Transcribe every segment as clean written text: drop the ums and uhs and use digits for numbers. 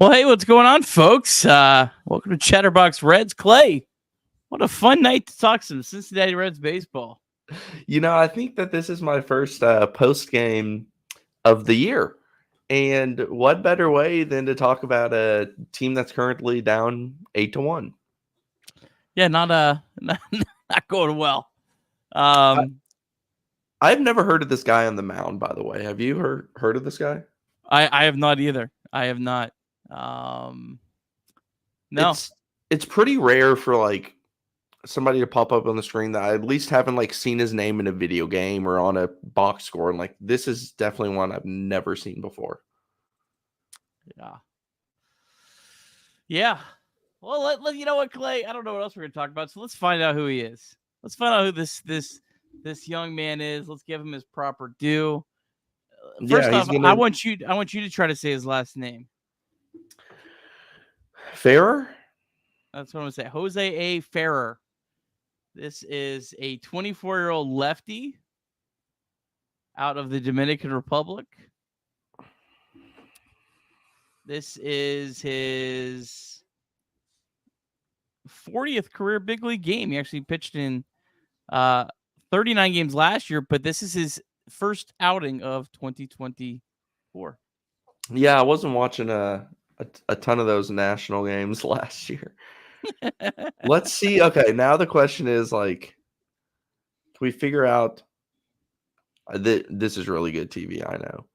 Well, hey, what's going on, folks? Welcome to Chatterbox Reds. Clay, what a fun night to talk some Cincinnati Reds baseball. I think that this is my first post game of the year. And what better way than to talk about a team that's currently down 8-1? Yeah, not going well. I've never heard of this guy on the mound, by the way. Have you heard of this guy? I have not either. I have not. No. It's pretty rare for like somebody to pop up on the screen that I at least haven't like seen his name in a video game or on a box score. And like this is definitely one I've never seen before. Yeah. Well, you know what, Clay? I don't know what else we're gonna talk about, so let's find out who he is. Let's find out who this young man is. Let's give him his proper due. First off, I want you to try to say his last name. Ferrer? That's what I'm gonna say. Jose A. Ferrer. This is a 24-year-old lefty out of the Dominican Republic. This is his 40th career big league game. He actually pitched in 39 games last year, but this is his first outing of 2024. Yeah, I wasn't watching a ton of those national games last year. Let's see. Okay, now the question is like, can we figure out? This is really good TV. I know.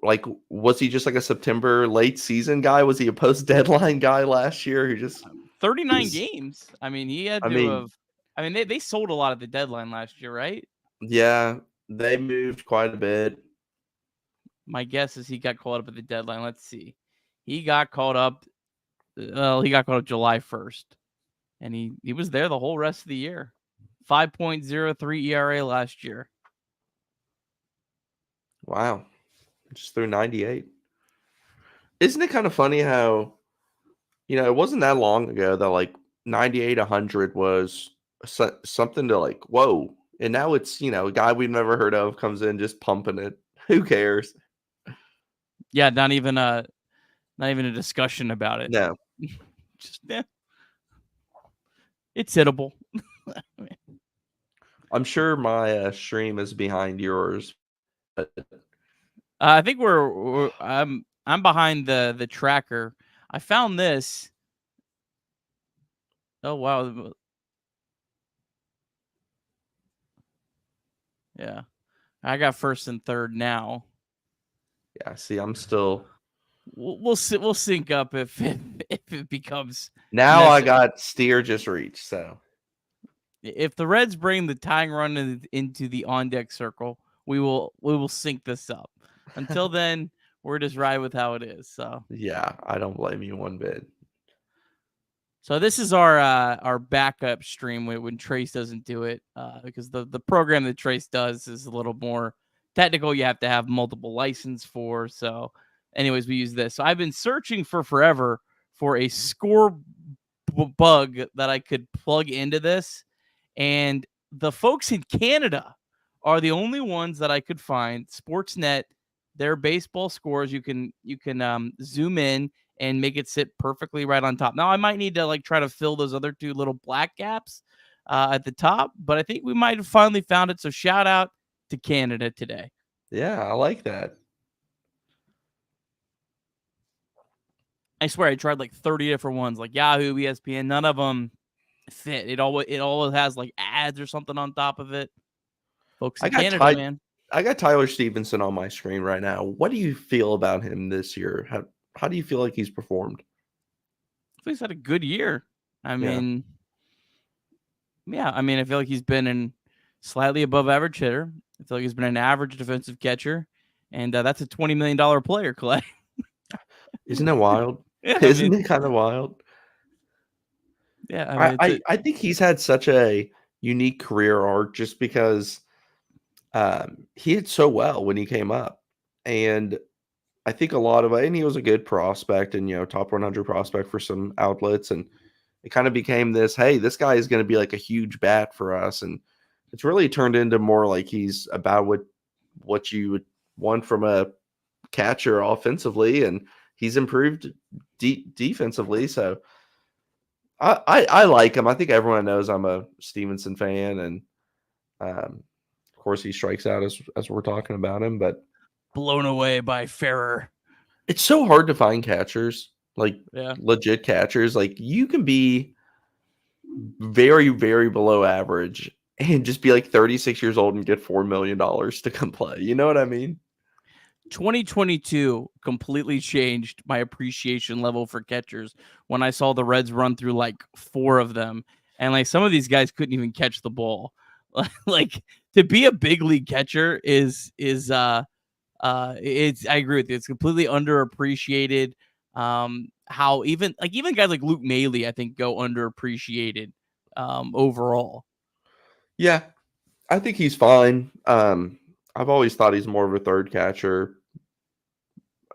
Like, was he just like a September late season guy? Was he a post deadline guy last year who just 39 games? I mean, he had to have. I mean, they sold a lot at the deadline last year, right? Yeah, they moved quite a bit. My guess is he got called up at the deadline. Let's see. He got called up. Well, he got called up July 1st, and he was there the whole rest of the year. 5.03 ERA last year. Wow. Just threw 98. Isn't it kind of funny how, it wasn't that long ago that like 98, 100 was something to like, whoa. And now it's, a guy we've never heard of comes in just pumping it. Who cares? Yeah, not even a discussion about it. No. Just it's hittable. I'm sure my stream is behind yours. But I think I'm behind the tracker. I found this. Oh wow. Yeah. I got first and third now. Yeah, see, I'm still. We'll sync up if it becomes. Now I got steer just reached. So if the Reds bring the tying run into the on deck circle, we will sync this up. Until then, we're just riding with how it is. So yeah, I don't blame you one bit. So this is our backup stream when Trace doesn't do it, because the program that Trace does is a little more technical. You have to have multiple license for. So anyways, we use this. So I've been searching for forever for a score bug that I could plug into this. And the folks in Canada are the only ones that I could find. Sportsnet, their baseball scores, you can zoom in and make it sit perfectly right on top. Now, I might need to like try to fill those other two little black gaps at the top, but I think we might have finally found it. So shout out to Canada today. Yeah, I like that. I swear I tried like 30 different ones, like Yahoo, ESPN. None of them fit. It always has like ads or something on top of it. Folks in Canada, man. I got Tyler Stevenson on my screen right now. What do you feel about him this year? How do you feel like he's performed? I think he's had a good year. I mean, I feel like he's been an slightly above average hitter. I feel like he's been an average defensive catcher, and that's a $20 million player, Clay. Isn't it wild? Isn't it kind of wild? Yeah, I think he's had such a unique career arc just because he hit so well when he came up, and I think a lot of it, and he was a good prospect and top 100 prospect for some outlets, and it kind of became this, hey, this guy is going to be like a huge bat for us, and it's really turned into more like he's about what you would want from a catcher offensively, and he's improved defensively. So I like him. I think everyone knows I'm a Stevenson fan, and of course he strikes out as we're talking about him. But blown away by Ferrer. it's so hard to find catchers, like Yeah. legit catchers. Like you can be very, very below average and just be like 36 years old and get $4 million to come play. You know what I mean? 2022 completely changed my appreciation level for catchers when I saw the Reds run through like 4 of them, and like some of these guys couldn't even catch the ball. Like to be a big league catcher is it's I agree with you. It's completely underappreciated. How even guys like Luke Maile, I think, go underappreciated overall. Yeah, I think he's fine. I've always thought he's more of a third catcher,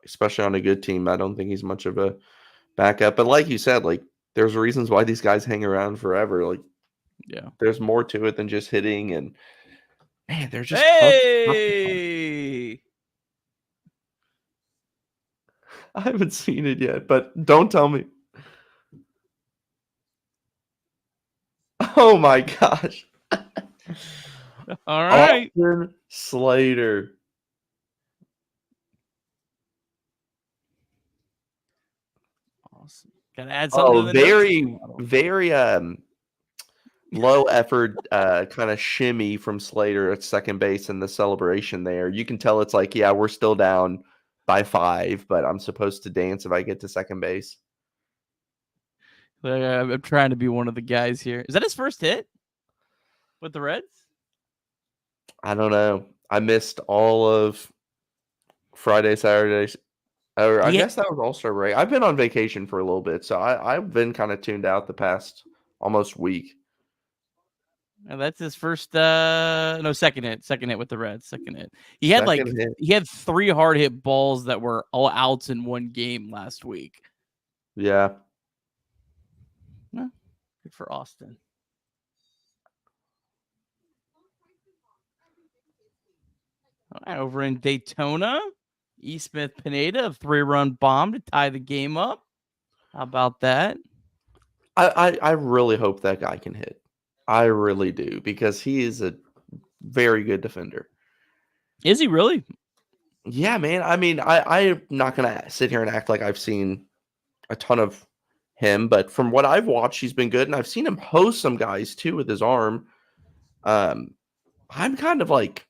especially on a good team. I don't think he's much of a backup. But like you said, like there's reasons why these guys hang around forever. Like, Yeah, there's more to it than just hitting. And man, they're just tough. hey. I haven't seen it yet, but don't tell me. Oh my gosh. All right. Austin Slater. Awesome. Gotta add something to Oh, the very, notes. very low effort kind of shimmy from Slater at second base in the celebration there. You can tell it's like, yeah, we're still down by 5, but I'm supposed to dance if I get to second base. I'm trying to be one of the guys here. Is that his first hit with the Reds? I don't know. I missed all of Friday, Saturday, or I guess that was All-Star break. I've been on vacation for a little bit, so I've been kind of tuned out the past almost week. And that's his first second hit with the Reds. Second hit. He had Second hit. he had 3 hard hit balls that were all outs in one game last week. Yeah. Well, good for Austin. All right, over in Daytona, E. Smith Pineda, a 3-run bomb to tie the game up. How about that? I really hope that guy can hit. I really do, because he is a very good defender. Is he really? Yeah, man. I mean, I'm not gonna sit here and act like I've seen a ton of him, but from what I've watched, he's been good, and I've seen him host some guys too with his arm. I'm kind of like,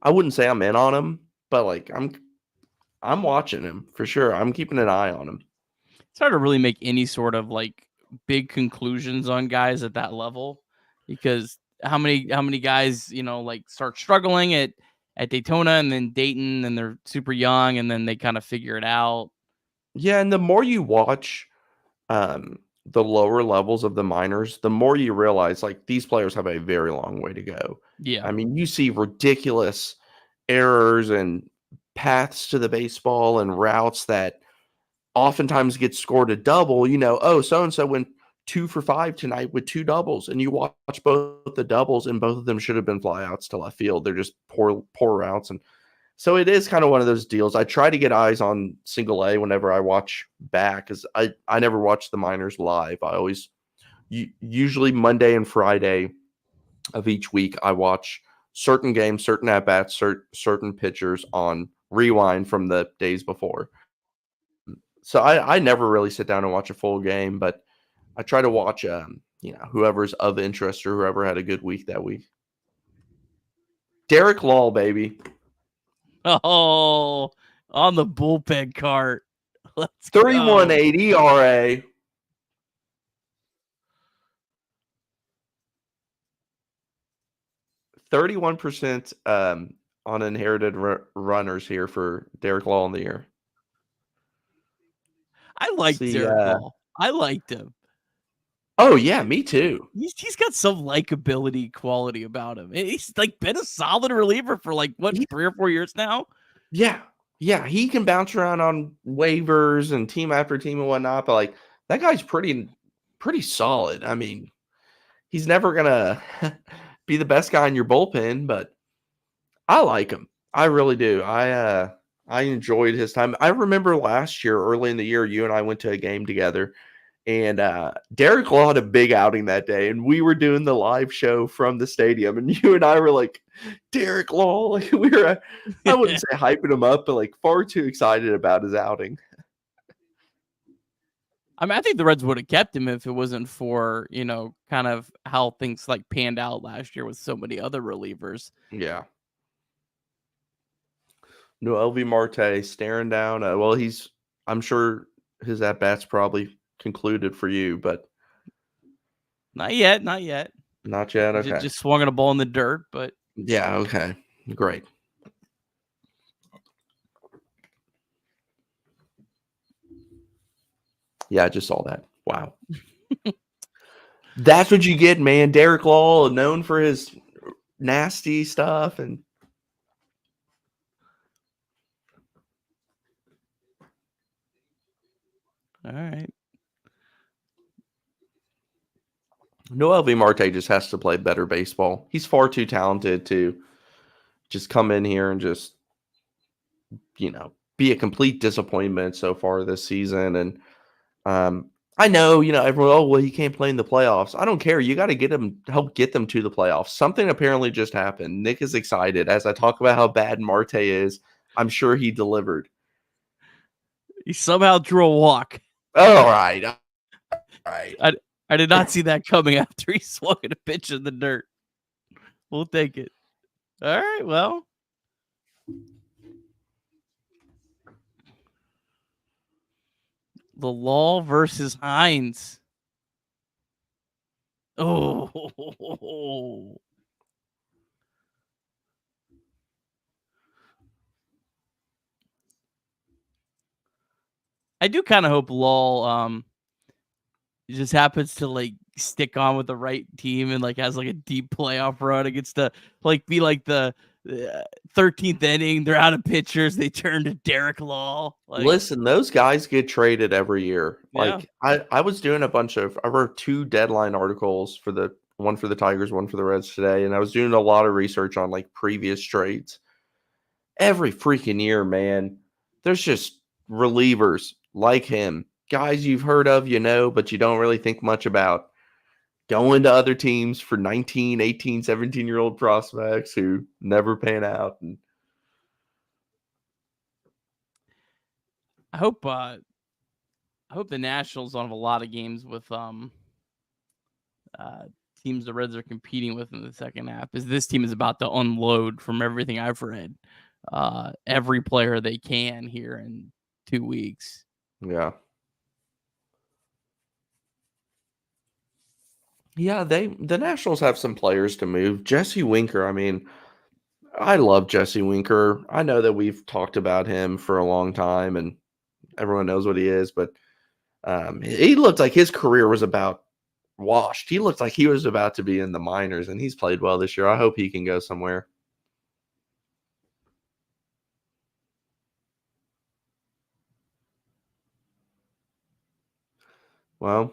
I wouldn't say I'm in on him, but like I'm watching him for sure. I'm keeping an eye on him. It's hard to really make any sort of like big conclusions on guys at that level, because how many guys, like start struggling at Daytona and then Dayton, and they're super young and then they kind of figure it out. Yeah, and the more you watch the lower levels of the minors, the more you realize like these players have a very long way to go. Yeah. I mean, you see ridiculous errors and paths to the baseball and routes that oftentimes get scored a double. Oh, so and so went 2 for 5 tonight with 2 doubles, and you watch both the doubles, and both of them should have been flyouts to left field. They're just poor routes. And so it is kind of one of those deals. I try to get eyes on single A whenever I watch back, because I never watch the minors live. I always, usually Monday and Friday of each week, I watch certain games, certain at-bats, certain pitchers on rewind from the days before. So I never really sit down and watch a full game, but I try to watch, whoever's of interest or whoever had a good week that week. Derek Law, baby. Oh, on the bullpen cart. Let's 3.18 ERA. 31% on inherited runners here for Derek Law in the year. I liked Derek Law. I liked him. Oh yeah, me too. He's got some likability quality about him. He's like been a solid reliever for like 3 or 4 years now. Yeah. He can bounce around on waivers and team after team and whatnot, but like that guy's pretty solid. I mean, he's never gonna be the best guy in your bullpen, but I like him. I really do. I I enjoyed his time. I remember last year, early in the year, you and I went to a game together, and Derek Law had a big outing that day, and we were doing the live show from the stadium, and you and I were like, Derek Law, like we were, I wouldn't say hyping him up, but like far too excited about his outing. I mean, I think the Reds would have kept him if it wasn't for, kind of how things like panned out last year with so many other relievers. Yeah. No, LV Marte staring down. Well, I'm sure his at bats probably concluded for you, but Not yet, not yet. not yet. Okay. Just swung at a ball in the dirt, but Yeah. Okay. Great. Yeah, I just saw that. Wow. That's what you get, man. Derek Law, known for his nasty stuff, and all right. Noel V. Marte just has to play better baseball. He's far too talented to just come in here and just, be a complete disappointment so far this season. And I know, everyone, oh, well, he can't play in the playoffs. I don't care. You got to help get them to the playoffs. Something apparently just happened. Nick is excited. As I talk about how bad Marte is, I'm sure he delivered. He somehow drew a walk. All right. All right. I did not see that coming after he swung at a pitch in the dirt. We'll take it. All right, well. The Law versus Hines. Oh. I do kind of hope Law just happens to like stick on with the right team and like has like a deep playoff run. It gets to like be like the 13th inning. They're out of pitchers. They turn to Derek Law. Like, listen, those guys get traded every year. Yeah. Like I was doing I wrote 2 deadline articles for one for the Tigers, one for the Reds today, and I was doing a lot of research on like previous trades. Every freaking year, man, there's just relievers like him, guys you've heard of, but you don't really think much about, going to other teams for 19, 18, 17-year-old prospects who never pan out. And I hope the Nationals don't have a lot of games with teams the Reds are competing with in the second half, because this team is about to unload, from everything I've read, every player they can here in 2 weeks. yeah. Yeah, the Nationals have some players to move. Jesse Winker, I mean, I love Jesse Winker. I know that we've talked about him for a long time and everyone knows what he is, but he looked like his career was about washed. He looked like he was about to be in the minors, and he's played well this year. I hope he can go somewhere. Well,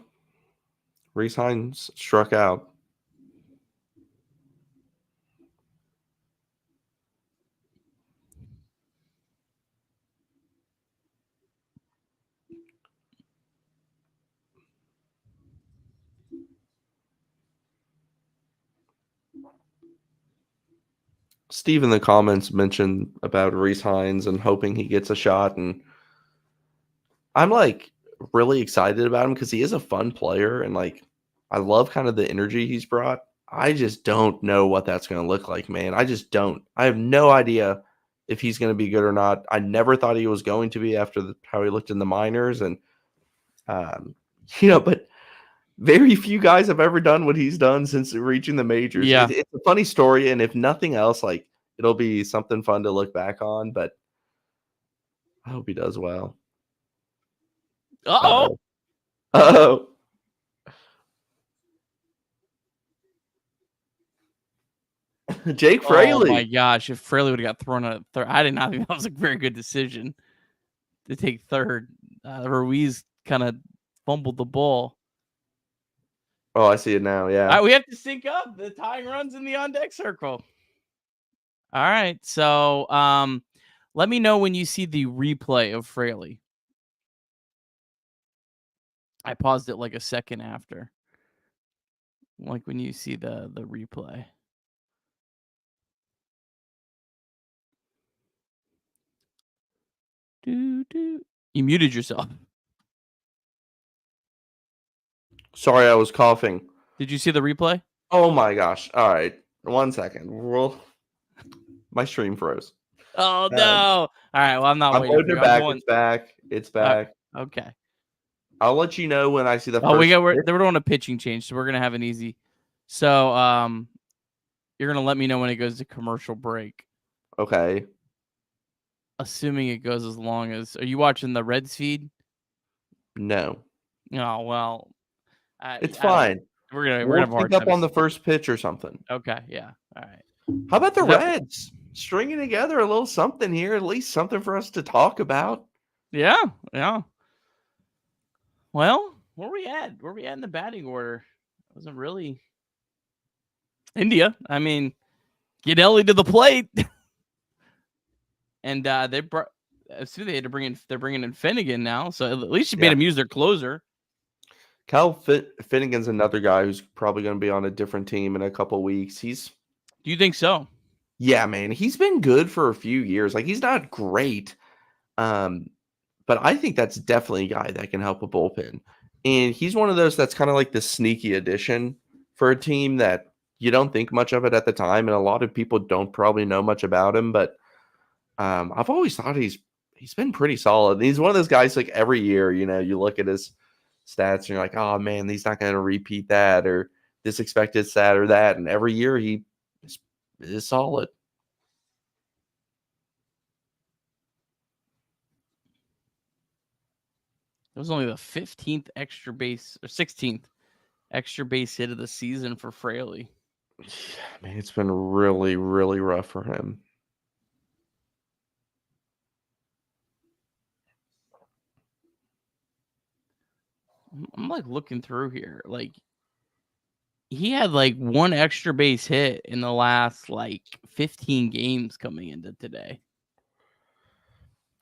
Reese Hines struck out. Steve in the comments mentioned about Reese Hines and hoping he gets a shot, and I'm like really excited about him because he is a fun player, and like I love kind of the energy he's brought. I just don't know what that's going to look like, man. I just don't. I have no idea if he's going to be good or not. I never thought he was going to be after how he looked in the minors, and but very few guys have ever done what he's done since reaching the majors. Yeah. It's a funny story, and if nothing else, like it'll be something fun to look back on. But I hope he does well. Uh-oh. Uh-oh. Jake Fraley. Oh my gosh! If Fraley would have got thrown out third, I did not think that was a very good decision to take third. Ruiz kind of fumbled the ball. Oh, I see it now. Yeah. All right, we have to sync up. The tying runs in the on deck circle. All right, so Let me know when you see the replay of Fraley. I paused it like a second after. Like when you see the replay. You muted yourself. Sorry, I was coughing. Did you see the replay? Oh my gosh. All right. 1 second. My stream froze. Oh no! All right. Well, I'm not I'm waiting for putting you. it I'm back. going. It's back. It's back. Okay. I'll let you know when I see the Oh, first. we're doing a pitching change, so we're gonna have an easy. So you're gonna let me know when it goes to commercial break. Okay. Assuming it goes as long as. Are you watching the Reds feed? No. Oh well. It's I don't. fine. We're gonna We'll have a hard sync up time. on the first pitch or something. Okay. Yeah. All right. How about the Is that- Reds? Stringing together a little something here, at least something for us to talk about. Yeah. Yeah. Well, where we at? Where we at in the batting order? It wasn't really India. I mean, get Ellie to the plate, and they brought. See, they had to bring in. They're bringing in Finnegan now, so at least you made him use their closer. Cal Finnegan's another guy who's probably going to be on a different team in a couple weeks. Do you think so? Yeah, man, he's been good for a few years. Like he's not great, but I think that's definitely a guy that can help a bullpen. And he's one of those that's kind of like the sneaky addition for a team that you don't think much of it at the time, and a lot of people don't probably know much about him. But I've always thought he's been pretty solid. And he's one of those guys like every year, you look at his stats and you're like, oh man, he's not going to repeat that or this expected stat or that. And every year he is solid. It was only the 15th extra base or 16th extra base hit of the season for Fraley. Yeah, man, it's been really, really rough for him. I'm like looking through here. Like he had like one extra base hit in the last like 15 games coming into today.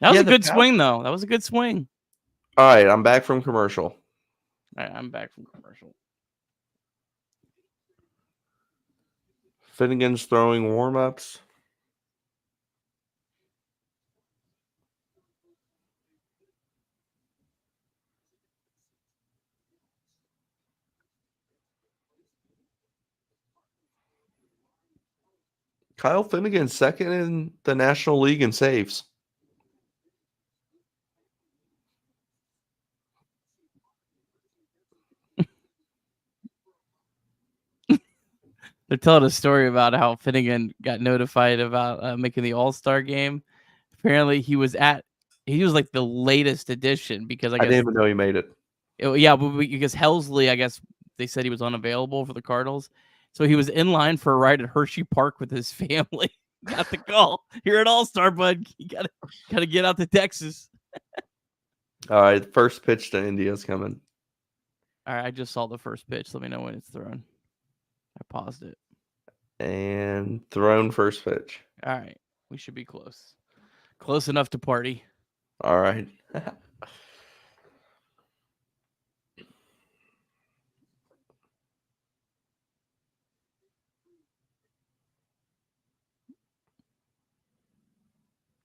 That was a good swing, though. That was a good swing. All right, I'm back from commercial. All right, I'm back from commercial. Finnegan's throwing warm-ups. Kyle Finnegan second in the National League in saves. They're telling a story about how Finnegan got notified about making the All-Star game. Apparently, he was like the latest addition because I guess didn't even know he made it. Because Helsley, I guess they said he was unavailable for the Cardinals, so he was in line for a ride at Hershey Park with his family. Got the call. You're an All-Star, bud. You gotta get out to Texas. All right, first pitch to India's coming. All right, I just saw the first pitch. Let me know when it's thrown. I paused it. And thrown first pitch. All right, we should be close. Close enough to party. All right.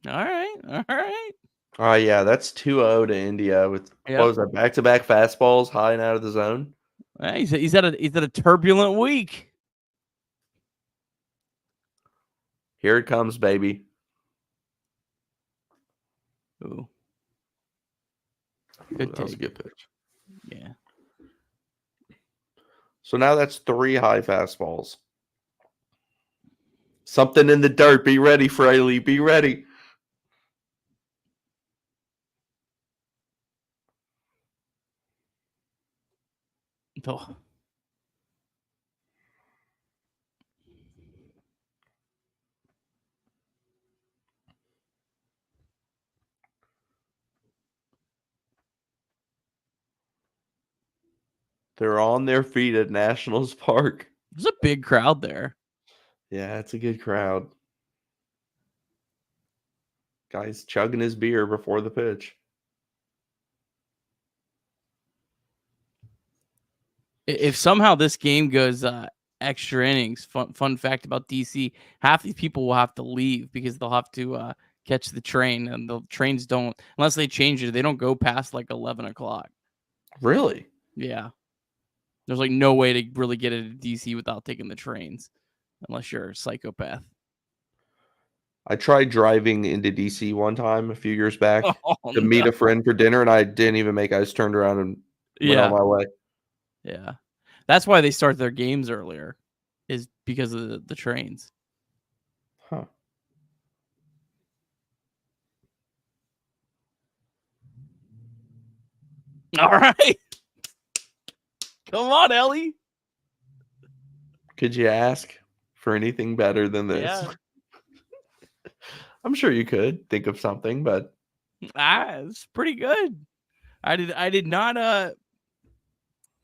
All right. Oh, yeah, that's 2-0 to India with what was that, back-to-back fastballs high and out of the zone. He's had a turbulent week. Here it comes, baby. Ooh. That was a good pitch. Yeah. So now that's 3 high fastballs. Something in the dirt. Be ready, Fraley. Be ready. Oh. They're on their feet at Nationals Park. There's a big crowd there. Yeah, it's a good crowd. Guy's chugging his beer before the pitch. If somehow this game goes extra innings, fun fact about DC, half these people will have to leave because they'll have to catch the train, and the trains don't, unless they change it, they don't go past like 11 o'clock. Really? Yeah. There's like no way to really get into DC without taking the trains, unless you're a psychopath. I tried driving into DC one time a few years back to meet no. a friend for dinner, and I didn't even make. I just turned around and went on my way. Yeah. That's why they start their games earlier, is because of the trains. Huh. All right. Come on, Ellie. Could you ask for anything better than this? Yeah. I'm sure you could think of something, but it's pretty good. I did not I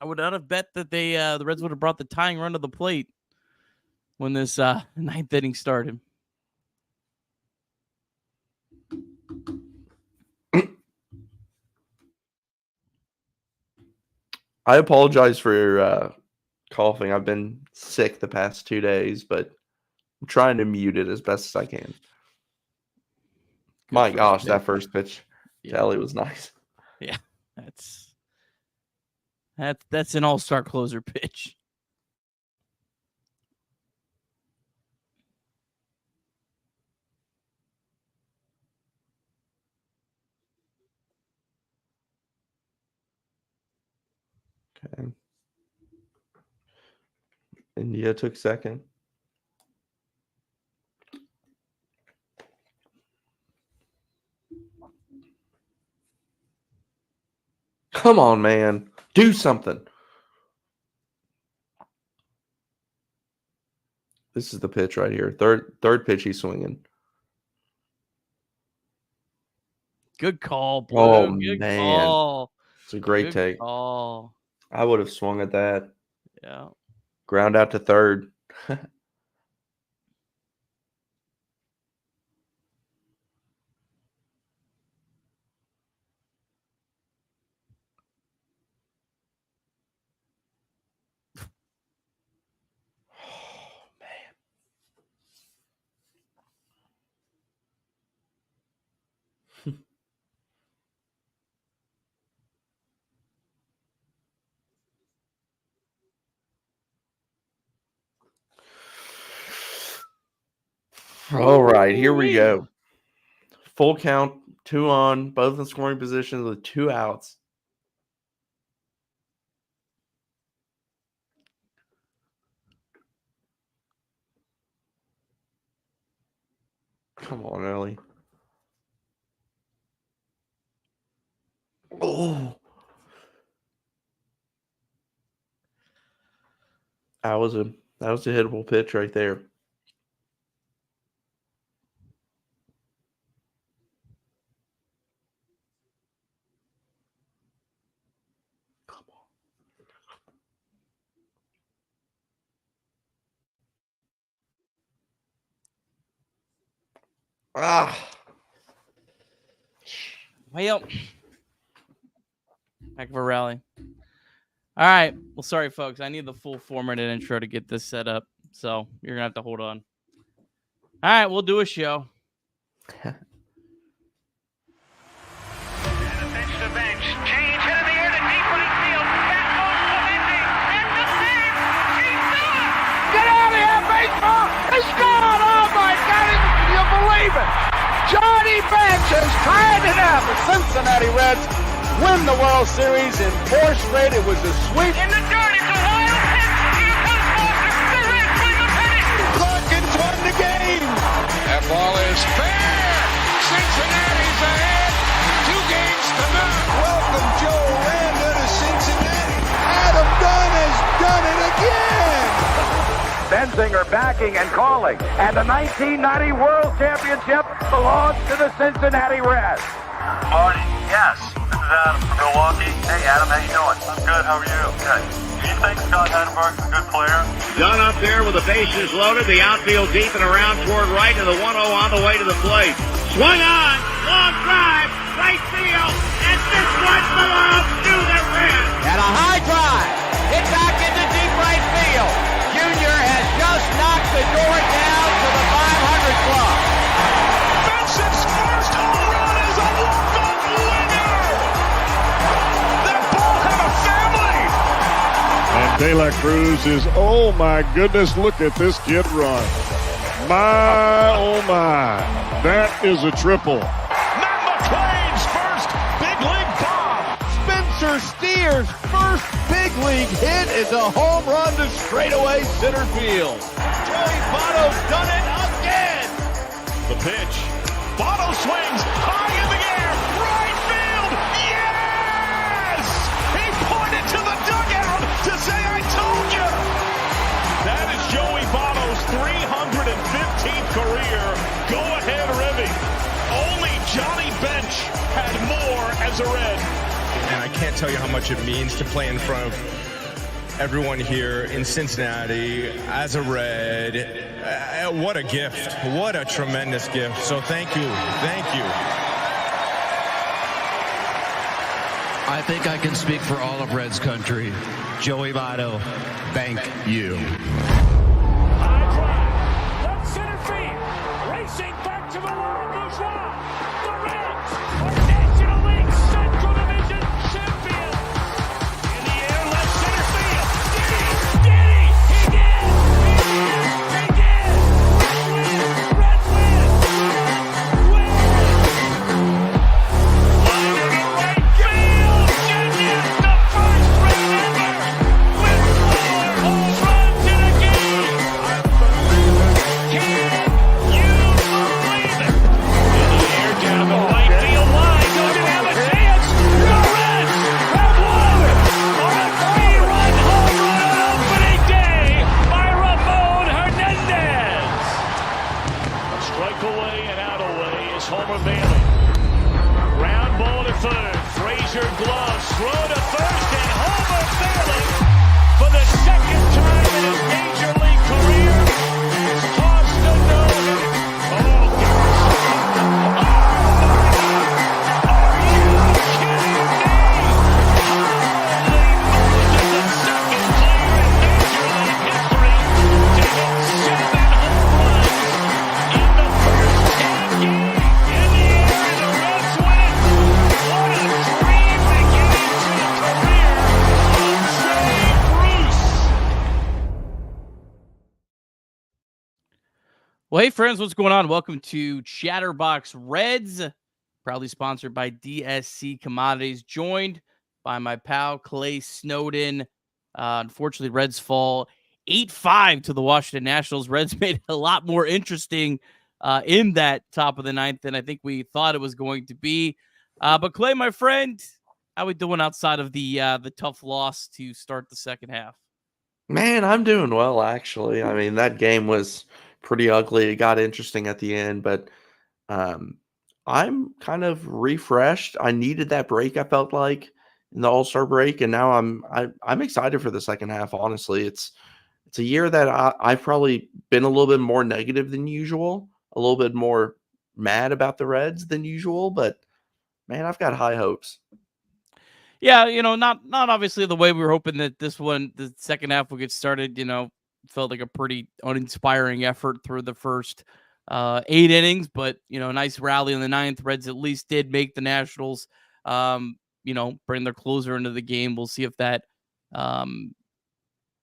would not have bet that the Reds would have brought the tying run to the plate when this ninth inning started. I apologize for coughing. I've been sick the past 2 days, but I'm trying to mute it as best as I can. My gosh, that first pitch to Ellie was nice. Yeah, that's an all-star closer pitch. Okay. India took second. Come on, man. Do something. This is the pitch right here. Third pitch he's swinging. Good call, Blue. Oh, Good man. call. It's a great Good take. call. I would have swung at that. Yeah. Ground out to third. All right, here we go. Full count, 2 on, both in scoring positions with 2 outs. Come on, Ellie. Oh. That was a hittable pitch right there. Come on. Well, heck of a rally. All right. Well, sorry, folks. I need the full 4-minute intro to get this set up, so you're going to have to hold on. All right. We'll do a show. Bench to bench. Change hit in the air to deep right field. That goes Clemente. And the save. He's done. Get out of here, baseball. It's gone. Oh, my God. Can you believe it? Johnny Bench has tied it up. The Cincinnati Reds win the World Series in 4 straight. It was a sweep. In the dirt. It's a wild pitch. Here comes Foster. The Reds win the pennant. Larkins won the game. That ball is fair. Cincinnati's ahead. 2 games to none. Welcome, Joe Randa to Cincinnati. Adam Dunn has done it again. Benzinger backing and calling. And the 1990 World Championship belongs to the Cincinnati Reds. Marty, yes. This is Adam from Milwaukee. Hey, Adam, how you doing? I'm good. How are you? Good. Do you think Scott Chatterbox is a good player? Dunn up there with the bases loaded, the outfield deep and around toward right, and the 1-0 on the way to the plate. Swung on, long drive, right field, and this one belongs to the Reds. And a high drive, hit back into deep right field. Junior has just knocked the door down to the 500 club. Benson's first home run is a walk-off winner. That ball had a family. And De La Cruz is, oh my goodness, look at this kid run. My, oh my, that is a triple. Matt McClain's first big league bomb. Spencer Steer's first big league hit is a home run to straightaway center field. Joey Votto's done it again. The pitch. Votto swings high in the air. Right field. Yes! He pointed to the dugout to say, I told you. That is Joey Votto's 315th career go-ahead ribby. Only Johnny Bench had more as a Red. And I can't tell you how much it means to play in front of everyone here in Cincinnati as a Red. What a gift. What a tremendous gift. So thank you. Thank you. I think I can speak for all of Reds country. Joey Votto, thank you. High drive, left center field, racing back to the Laurent Bourgeois. The Reds are National League Central Division champions. In the air, left center field. Did he? He did! He did! Reds win! Win! Line to the right field. Genius, the first Red ever with 4 home runs in a game. Can you believe it? In the air, down the right field line. Does it have a chance? The Reds have won on a 3-run home run on opening day by Ramon Hernandez. A strike away and out away is Homer Bailey. Ground ball to third. Frazier gloves. Throw to first, and Homer Bailey, for the second time in his major league career, has tossed a no-hitter. Oh, gosh. Oh, my God. Are you kidding me? Holy Moses, the second player in major league history to hit 7 home runs in the first 10 games. In the air, and the Reds win. What a dream beginning to a career of Jay Bruce. Well, hey, friends, what's going on? Welcome to Chatterbox Reds, proudly sponsored by DSC Commodities, joined by my pal Clay Snowden. Unfortunately, Reds fall 8-5 to the Washington Nationals. Reds made it a lot more interesting in that top of the ninth than I think we thought it was going to be. But Clay, my friend, how we doing outside of the tough loss to start the second half? Man, I'm doing well, actually. I mean, that game was pretty ugly. It got interesting at the end, but I'm kind of refreshed. I needed that break, I felt like, in the All-Star break, and now I'm excited for the second half, honestly. It's a year that I've probably been a little bit more negative than usual, a little bit more mad about the Reds than usual, but man, I've got high hopes. Yeah, not obviously the way we were hoping that the second half would get started. Felt like a pretty uninspiring effort through the first 8 innings, but nice rally in the ninth. Reds at least did make the Nationals, bring their closer into the game. We'll see if that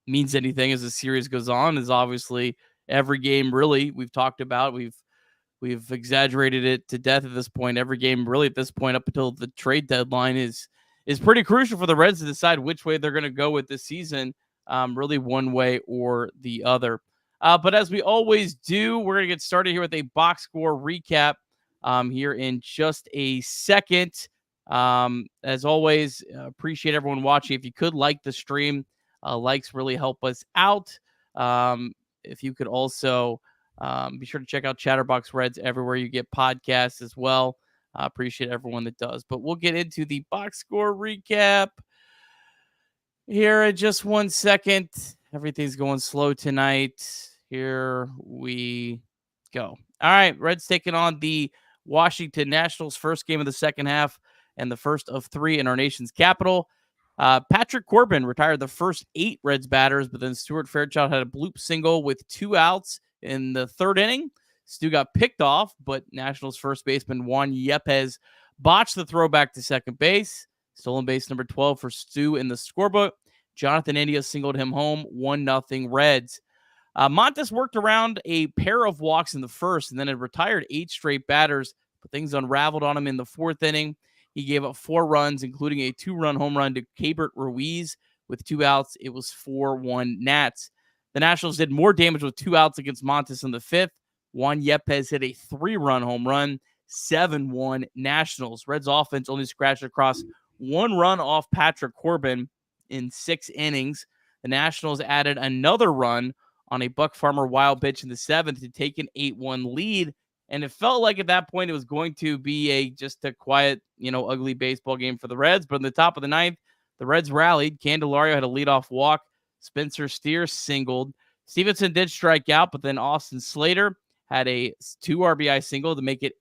means anything as the series goes on. Is obviously every game really we've talked about. We've exaggerated it to death at this point. Every game really at this point up until the trade deadline is pretty crucial for the Reds to decide which way they're going to go with this season, really one way or the other. But as we always do, we're going to get started here with a box score recap here in just a second. As always, appreciate everyone watching. If you could like the stream, likes really help us out. If you could also be sure to check out Chatterbox Reds everywhere you get podcasts as well. I appreciate everyone that does. But we'll get into the box score recap here in just 1 second. Everything's going slow tonight. Here we go. All right, Reds taking on the Washington Nationals, first game of the second half and the first of 3 in our nation's capital. Patrick Corbin retired the first 8 Reds batters, but then Stuart Fairchild had a bloop single with 2 outs in the 3rd inning. Stu got picked off, but Nationals first baseman Juan Yepes botched the throw back to second base. Stolen base number 12 for Stu in the scorebook. Jonathan India singled him home, 1-0 Reds. Montas worked around a pair of walks in the first and then had retired 8 straight batters, but things unraveled on him in the 4th inning. He gave up 4 runs, including a 2-run home run to Keibert Ruiz with 2 outs. It was 4-1 Nats. The Nationals did more damage with 2 outs against Montas in the 5th. Juan Yepes hit a 3-run home run, 7-1 Nationals. Reds offense only scratched across 1 run off Patrick Corbin in 6 innings. The Nationals added another run on a Buck Farmer wild pitch in the 7th to take an 8-1 lead. And it felt like at that point it was going to be just a quiet, ugly baseball game for the Reds. But in the top of the 9th, the Reds rallied. Candelario had a leadoff walk. Spencer Steer singled. Stevenson did strike out, but then Austin Slater had a 2 RBI single to make it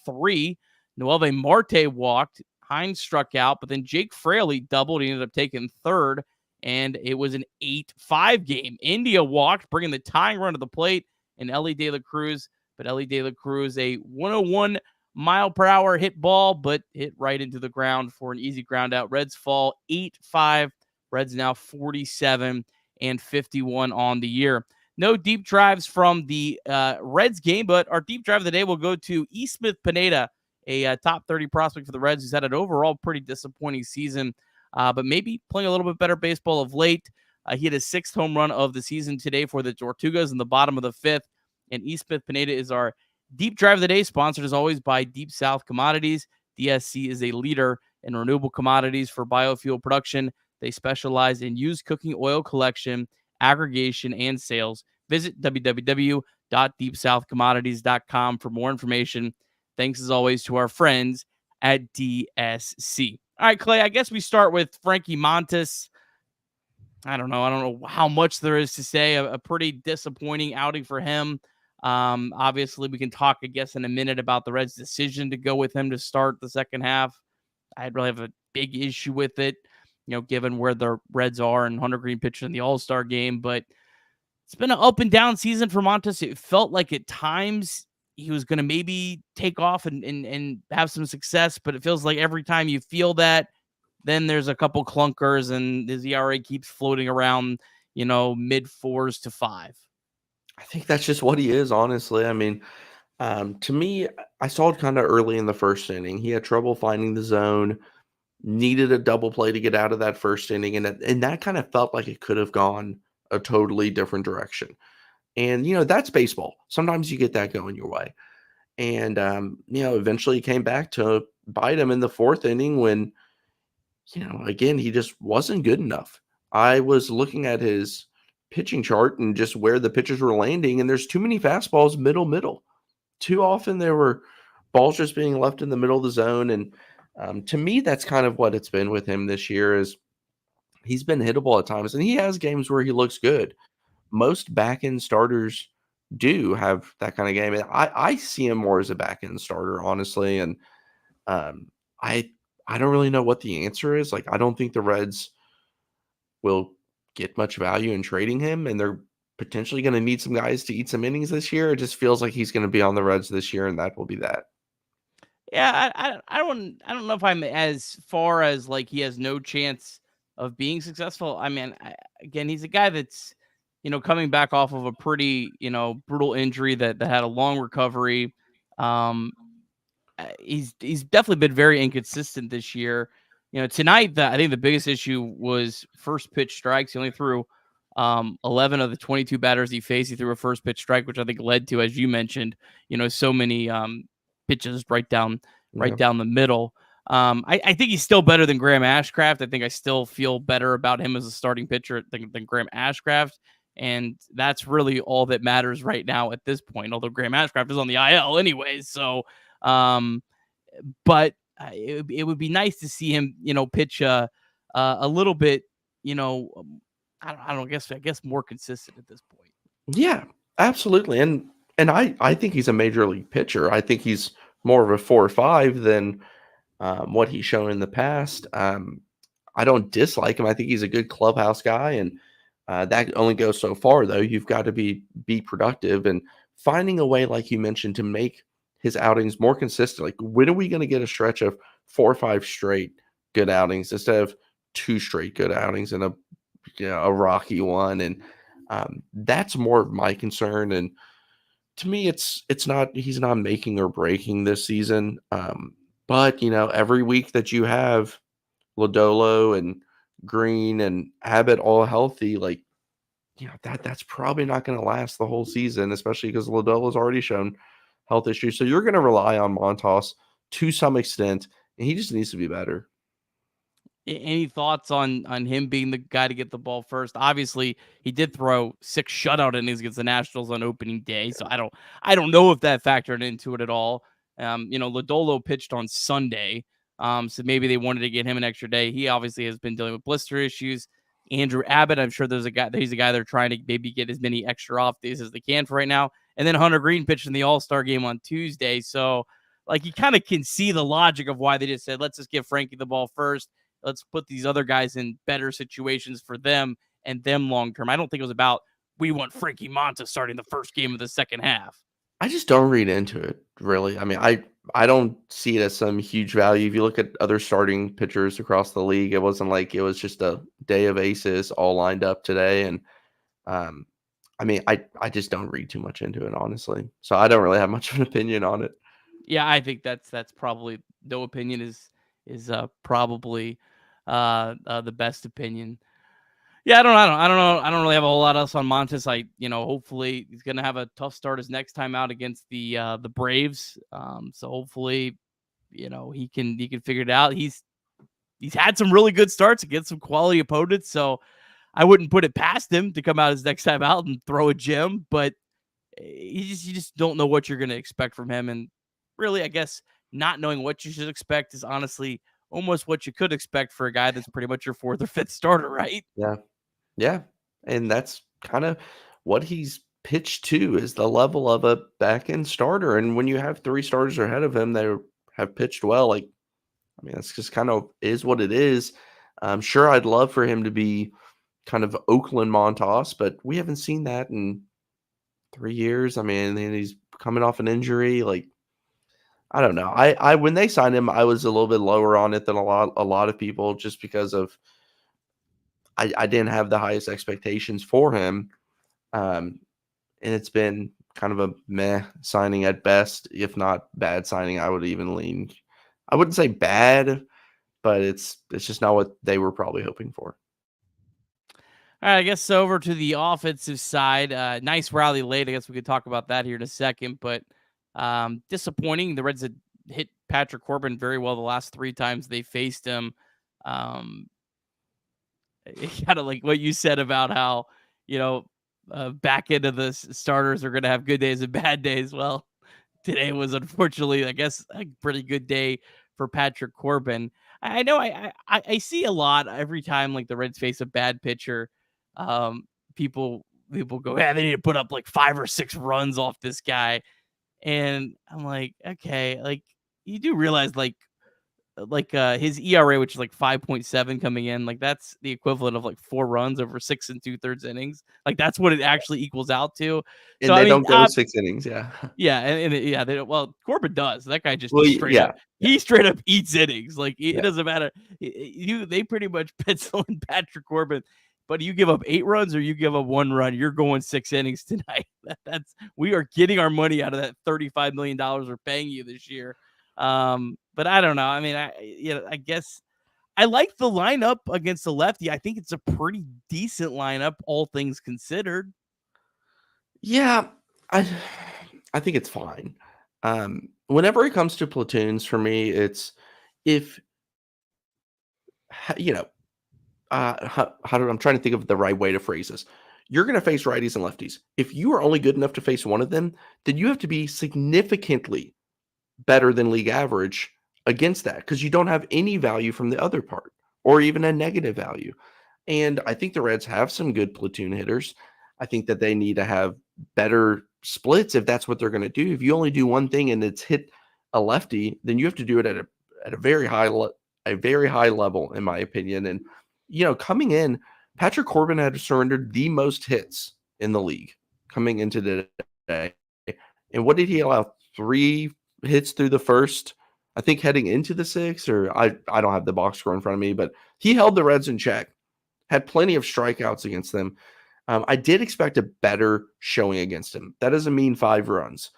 8-3. Noelve Marte walked. Hines struck out, but then Jake Fraley doubled. He ended up taking 3rd, and it was an 8-5 game. India walked, bringing the tying run to the plate, and Ellie De La Cruz. But Ellie De La Cruz, a 101-mile-per-hour hit ball, but hit right into the ground for an easy ground out. Reds fall 8-5. Reds now 47-51 on the year. No deep drives from the Reds game, but our deep drive of the day will go to E. Smith Pineda, a top 30 prospect for the Reds who's had an overall pretty disappointing season, but maybe playing a little bit better baseball of late. He had his 6th home run of the season today for the Tortugas in the bottom of the 5th. And E. Smith Pineda is our deep drive of the day, sponsored as always by Deep South Commodities. DSC is a leader in renewable commodities for biofuel production. They specialize in used cooking oil collection, aggregation, and sales. Visit www.deepsouthcommodities.com for more information. Thanks as always to our friends at DSC. All right, Clay, I guess we start with Frankie Montas. I don't know how much there is to say. A pretty disappointing outing for him. Obviously, we can talk, I guess, in a minute about the Reds' decision to go with him to start the second half. I really have a big issue with it, given where the Reds are and Hunter Green pitched in the All-Star game. But it's been an up and down season for Montas. It felt like at times he was going to maybe take off and have some success, but it feels like every time you feel that, then there's a couple clunkers and his ERA keeps floating around, mid-4s to 5. I think that's just what he is, honestly. I mean, to me, I saw it kind of early in the first inning. He had trouble finding the zone, needed a double play to get out of that first inning, and that kind of felt like it could have gone a totally different direction. And, that's baseball. Sometimes you get that going your way. And, eventually he came back to bite him in the 4th inning when, again, he just wasn't good enough. I was looking at his pitching chart and just where the pitchers were landing, and there's too many fastballs middle. Too often there were balls just being left in the middle of the zone. And to me, that's kind of what it's been with him this year is he's been hittable at times, and he has games where he looks good. Most back-end starters do have that kind of game. And I see him more as a back-end starter, honestly. And I don't really know what the answer is. Like, I don't think the Reds will get much value in trading him, and they're potentially going to need some guys to eat some innings this year. It just feels like he's going to be on the Reds this year, and that will be that. Yeah, I don't know if I'm as far as like he has no chance of being successful. I mean, again, he's a guy that's coming back off of a pretty brutal injury that had a long recovery. He's definitely been very inconsistent this year. Tonight, I think the biggest issue was first pitch strikes. He only threw 11 of the 22 batters he faced. He threw a first pitch strike, which I think led to, as you mentioned, so many pitches right down the middle. I think he's still better than Graham Ashcraft. I think I still feel better about him as a starting pitcher than Graham Ashcraft. And that's really all that matters right now at this point, although Graham Ashcraft is on the IL anyways. So, but it would be nice to see him, pitch a little bit, I guess more consistent at this point. Yeah, absolutely. And I think he's a major league pitcher. I think he's more of a 4 or 5 than what he's shown in the past. I don't dislike him. I think he's a good clubhouse guy, and that only goes so far, though. You've got to be productive and finding a way, like you mentioned, to make his outings more consistent. Like, when are we going to get a stretch of 4 or 5 straight good outings instead of 2 straight good outings and a rocky one? And that's more of my concern. And to me, it's not, he's not making or breaking this season. But every week that you have Lodolo and Green and Abbott all healthy, like, that's probably not going to last the whole season, especially because Lodolo's already shown health issues. So you're going to rely on Montas to some extent, and he just needs to be better. Any thoughts on him being the guy to get the ball first? Obviously, he did throw 6 shutout innings against the Nationals on opening day, so I don't know if that factored into it at all. Lodolo pitched on Sunday, so maybe they wanted to get him an extra day. He obviously has been dealing with blister issues. Andrew Abbott, I'm sure he's a guy they're trying to maybe get as many extra off days as they can for right now. And then Hunter Green pitched in the All-Star game on Tuesday, so like you kind of can see the logic of why they just said, let's just give Frankie the ball first. Let's put these other guys in better situations for them and them long term. I don't think it was about we want Frankie Montas starting the first game of the second half. I just don't read into it, really. I mean, I don't see it as some huge value. If you look at other starting pitchers across the league, it wasn't like it was just a day of aces all lined up today. And I mean, I just don't read too much into it, honestly. So I don't really have much of an opinion on it. Yeah, I think that's probably, no opinion is probably the best opinion. Yeah, I don't know. I don't really have a whole lot else on Montas. Hopefully he's gonna have a tough start his next time out against the Braves. So hopefully, he can figure it out. He's had some really good starts against some quality opponents. So I wouldn't put it past him to come out his next time out and throw a gem, but you just don't know what you're gonna expect from him. And really, I guess not knowing what you should expect is honestly almost what you could expect for a guy that's pretty much your 4th or 5th starter, right? Yeah. Yeah. And that's kind of what he's pitched to, is the level of a back end starter. And when you have 3 starters ahead of him that have pitched well, like, I mean, that's just kind of is what it is. I'm sure I'd love for him to be kind of Oakland Montas, but we haven't seen that in 3 years. I mean, and he's coming off an injury. Like, I don't know. I when they signed him, I was a little bit lower on it than a lot of people, just because of I didn't have the highest expectations for him. And it's been kind of a meh signing at best, if not bad signing. I would even lean, I wouldn't say bad, but it's just not what they were probably hoping for. All right, I guess over to the offensive side. Nice rally late. I guess we could talk about that here in a second, but disappointing. The Reds had hit Patrick Corbin very well the last 3 times they faced him. Kind of like what you said about how, back end of the starters are going to have good days and bad days. Well, today was unfortunately, I guess, a pretty good day for Patrick Corbin. I know I see a lot every time like the Reds face a bad pitcher. People go, yeah, they need to put up like 5 or 6 runs off this guy. And I'm like, okay, like you do realize like his ERA, which is like 5.7 coming in, like that's the equivalent of like 4 runs over 6 2/3 innings. Like that's what it actually equals out to. And So they I mean, don't go 6 innings. Yeah. Yeah, and they don't, well, Corbin does. That guy just Well, straight yeah. up, he straight up eats innings. Like it Yeah. doesn't matter. They pretty much pencil in Patrick Corbin, but you give up 8 runs or you give up 1 run, you're going 6 innings tonight. We are getting our money out of that $35 million we're paying you this year. But I don't know. I mean, I guess I like the lineup against the lefty. I think it's a pretty decent lineup, all things considered. Yeah, I think it's fine. Whenever it comes to platoons, for me, it's if I'm trying to think of the right way to phrase this. You're going to face righties and lefties. If you are only good enough to face one of them, then you have to be significantly better than league average against that, because you don't have any value from the other part or even a negative value. And I think the Reds have some good platoon hitters. I think that they need to have better splits if that's what they're going to do. If you only do one thing and it's hit a lefty, then you have to do it at a very high level, in my opinion. And coming in, Patrick Corbin had surrendered the most hits in the league coming into today. And what did he allow? 3 hits through the first, I think, heading into the 6th, or I don't have the box score in front of me, but he held the Reds in check, had plenty of strikeouts against them. I did expect a better showing against him. That doesn't mean 5 runs,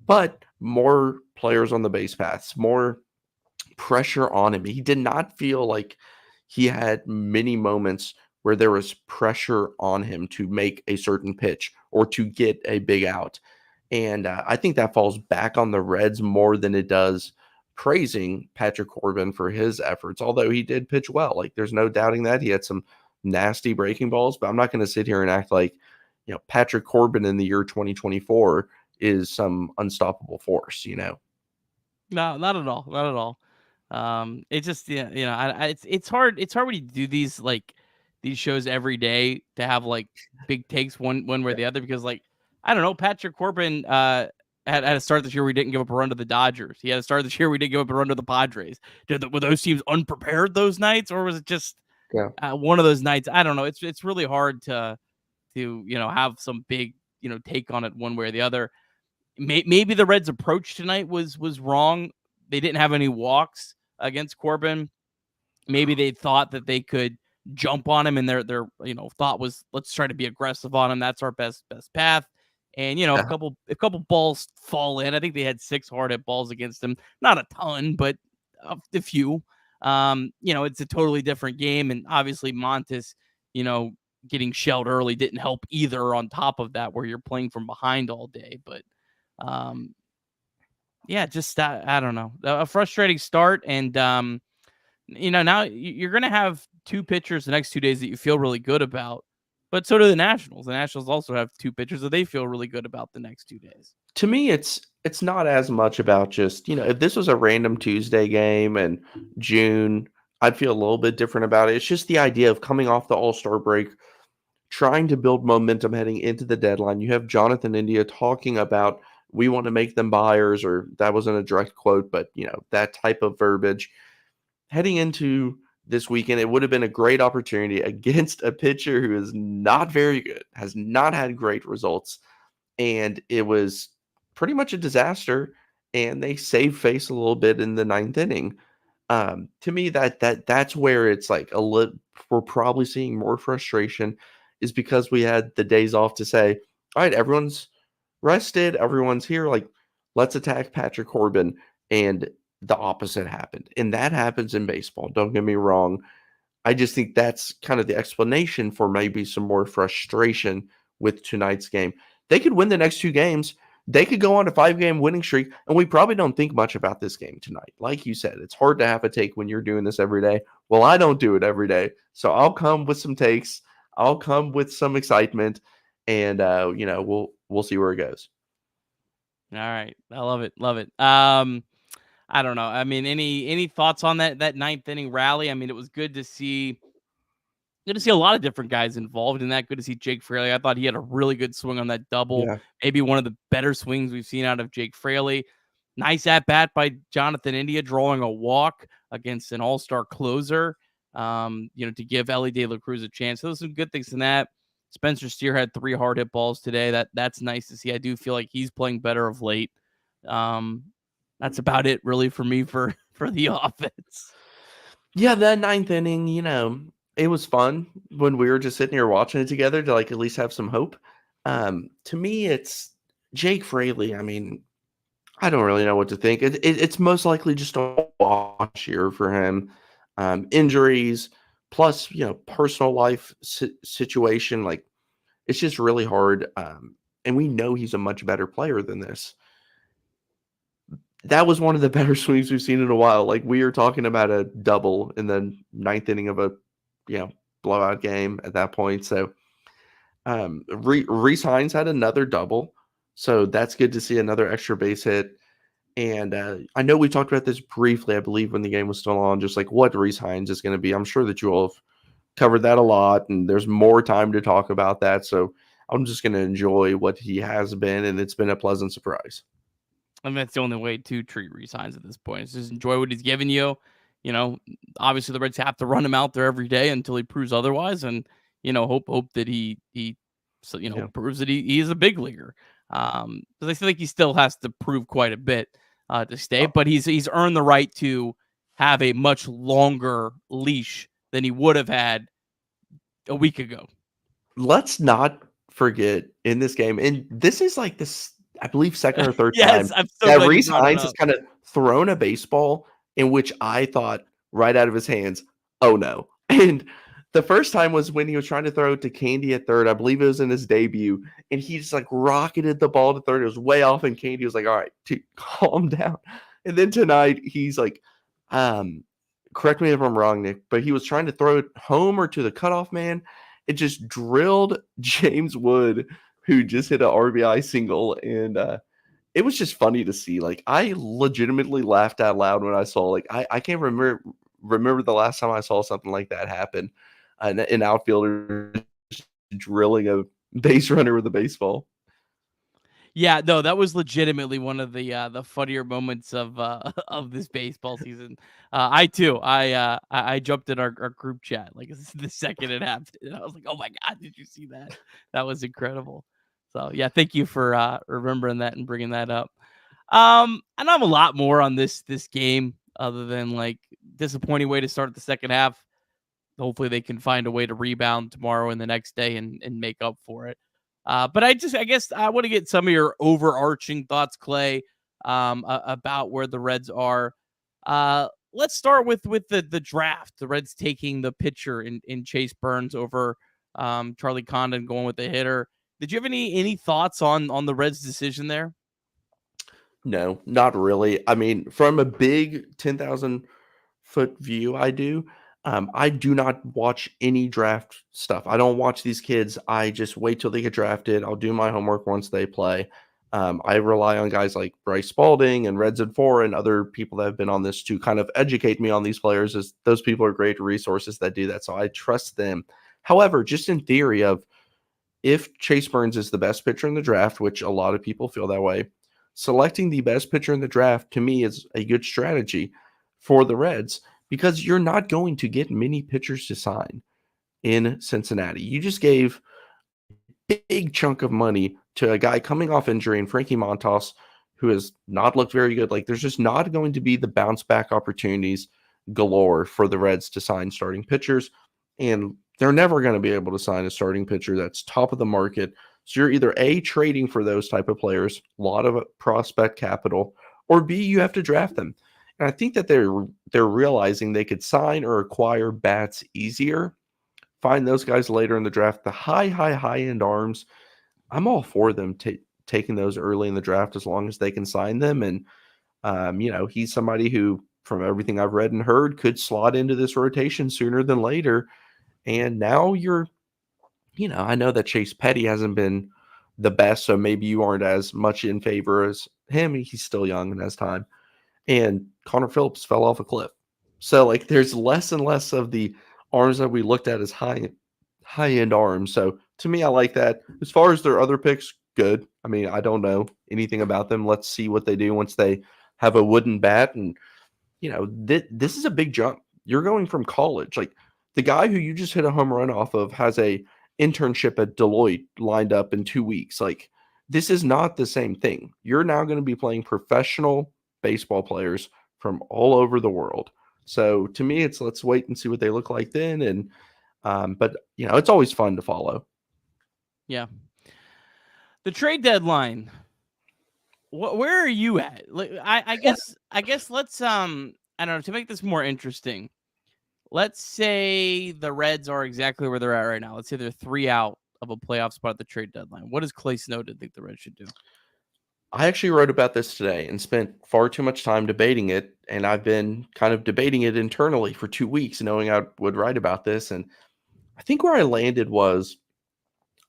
but more players on the base paths, more pressure on him. He did not feel like he had many moments where there was pressure on him to make a certain pitch or to get a big out. And I think that falls back on the Reds more than it does praising Patrick Corbin for his efforts, although he did pitch well. Like, there's no doubting that. He had some nasty breaking balls, but I'm not going to sit here and act like, Patrick Corbin in the year 2024 is some unstoppable force, No, not at all. Not at all. It's just, it's hard. It's hard when you do these shows every day to have big takes one way or the other, because I don't know, Patrick Corbin had a start this year where he didn't give up a run to the Dodgers. He had a start this year where he didn't give up a run to the Padres. Were those teams unprepared those nights, or was it just one of those nights? I don't know. It's really hard to have some big take on it one way or the other. Maybe the Reds' approach tonight was wrong. They didn't have any walks against Corbin. Maybe they thought that they could jump on him, and their thought was, let's try to be aggressive on him. That's our best path. And if a couple balls fall in, I think they had 6 hard hit balls against him. Not a ton, but a few. It's a totally different game, and obviously Montas, getting shelled early didn't help either. On top of that, where you're playing from behind all day, but just I don't know, a frustrating start. And now you're going to have 2 pitchers the next 2 days that you feel really good about, but so do the Nationals. The Nationals also have 2 pitchers that they feel really good about the next 2 days. To me, it's not as much about just, if this was a random Tuesday game in June, I'd feel a little bit different about it. It's just the idea of coming off the All-Star break, trying to build momentum heading into the deadline. You have Jonathan India talking about, we want to make them buyers, or that wasn't a direct quote, but that type of verbiage. Heading into this weekend, it would have been a great opportunity against a pitcher who is not very good, has not had great results, and it was pretty much a disaster, and they saved face a little bit in the 9th inning. To me, that's where it's we're probably seeing more frustration, is because we had the days off to say, all right, everyone's rested, everyone's here, let's attack Patrick Corbin, and the opposite happened. And that happens in baseball, don't get me wrong. I just think that's kind of the explanation for maybe some more frustration with tonight's game. They could win the next 2 games. They could go on a 5-game winning streak, and we probably don't think much about this game tonight. Like you said, it's hard to have a take when you're doing this every day. Well, I don't do it every day, so I'll come with some takes. I'll come with some excitement, and we'll see where it goes. All right, I love it, love it. I don't know. I mean, any thoughts on that 9th inning rally? I mean, it was good to see a lot of different guys involved in that. Good to see Jake Fraley. I thought he had a really good swing on that double. Yeah. Maybe one of the better swings we've seen out of Jake Fraley. Nice at bat by Jonathan India, drawing a walk against an all-star closer, to give Ellie De La Cruz a chance. So there's some good things in that. Spencer Steer had 3 hard hit balls today. That's nice to see. I do feel like he's playing better of late. That's about it really for me for the offense. Yeah, that 9th inning, it was fun when we were just sitting here watching it together to at least have some hope. To me, it's Jake Fraley. I mean, I don't really know what to think. It's most likely just a wash year for him. Injuries plus, personal life situation. It's just really hard. And we know he's a much better player than this. That was one of the better swings we've seen in a while. We are talking about a double in the 9th inning of a, blowout game at that point. So Rhys Hines had another double. So that's good to see, another extra base hit. And I know we talked about this briefly, I believe, when the game was still on, just what Rhys Hines is going to be. I'm sure that you all have covered that a lot, and there's more time to talk about that. So I'm just going to enjoy what he has been, and it's been a pleasant surprise. I mean, that's the only way to treat resigns at this point. Is just enjoy what he's giving you. Obviously the Reds have to run him out there every day until he proves otherwise, and hope that he proves that he is a big leaguer. Because I feel like he still has to prove quite a bit to stay, but he's earned the right to have a much longer leash than he would have had a week ago. Let's not forget in this game, and this is like this, I believe, second or third Yes, time I'm so that glad you Reese brought it Hines has up. kind of thrown a baseball in which I thought right out of his hands, oh no. And the first time was when he was trying to throw it to Candy at third. I believe it was in his debut, and he just like rocketed the ball to third. It was way off, and Candy was like, all right, calm down. And then tonight he's like, correct me if I'm wrong, Nick, but he was trying to throw it home or to the cutoff man. It just drilled James Wood, who just hit an RBI single, and it was just funny to see. Like, I legitimately laughed out loud when I saw. Like, I can't remember the last time I saw something like that happen. An outfielder drilling a base runner with a baseball. Yeah, no, that was legitimately one of the funnier moments of of this baseball season. I too, I jumped in our group chat like the second it happened, and I was like, "Oh my god, did you see that? That was incredible." So yeah, thank you for remembering that and bringing that up. I don't have a lot more on this game other than like disappointing way to start the second half. Hopefully they can find a way to rebound tomorrow and the next day and make up for it. But I guess I want to get some of your overarching thoughts, Clay, about where the Reds are. Let's start with the draft. The Reds taking the pitcher in Chase Burns over Charlie Condon going with the hitter. Did you have any thoughts on the Reds' decision there? No, not really. I mean, from a big 10,000-foot view, I do. I do not watch any draft stuff. I don't watch these kids. I just wait till they get drafted. I'll do my homework once they play. I rely on guys like Bryce Spalding and Reds and Four and other people that have been on this to kind of educate me on these players, as those people are great resources that do that. So I trust them. However, just in theory of if Chase Burns is the best pitcher in the draft, which a lot of people feel that way, selecting the best pitcher in the draft to me is a good strategy for the Reds because you're not going to get many pitchers to sign in Cincinnati. You just gave a big chunk of money to a guy coming off injury in Frankie Montas, who has not looked very good. Like, there's just not going to be the bounce back opportunities galore for the Reds to sign starting pitchers. And they're never going to be able to sign a starting pitcher that's top of the market. So you're either A, trading for those type of players, a lot of prospect capital, or B, you have to draft them. And I think that they're realizing they could sign or acquire bats easier, find those guys later in the draft. The high end arms, I'm all for them taking those early in the draft as long as they can sign them. And he's somebody who, from everything I've read and heard, could slot into this rotation sooner than later. And now I know that Chase Petty hasn't been the best, so maybe you aren't as much in favor as him. He's still young and has time. And Connor Phillips fell off a cliff. So, like, there's less and less of the arms that we looked at as high-end arms. So, to me, I like that. As far as their other picks, good. I mean, I don't know anything about them. Let's see what they do once they have a wooden bat. And, this is a big jump. You're going from college. Like, the guy who you just hit a home run off of has a internship at Deloitte lined up in 2 weeks. Like, this is not the same thing. You're now going to be playing professional baseball players from all over the world. So to me, it's let's wait and see what they look like then. And but it's always fun to follow. Yeah. The trade deadline. Where are you at? I guess let's I don't know, to make this more interesting. Let's say the Reds are exactly where they're at right now. Let's say they're 3 out of a playoff spot at the trade deadline. What does Clay Snowden think the Reds should do? I actually wrote about this today and spent far too much time debating it. And I've been kind of debating it internally for 2 weeks, knowing I would write about this. And I think where I landed was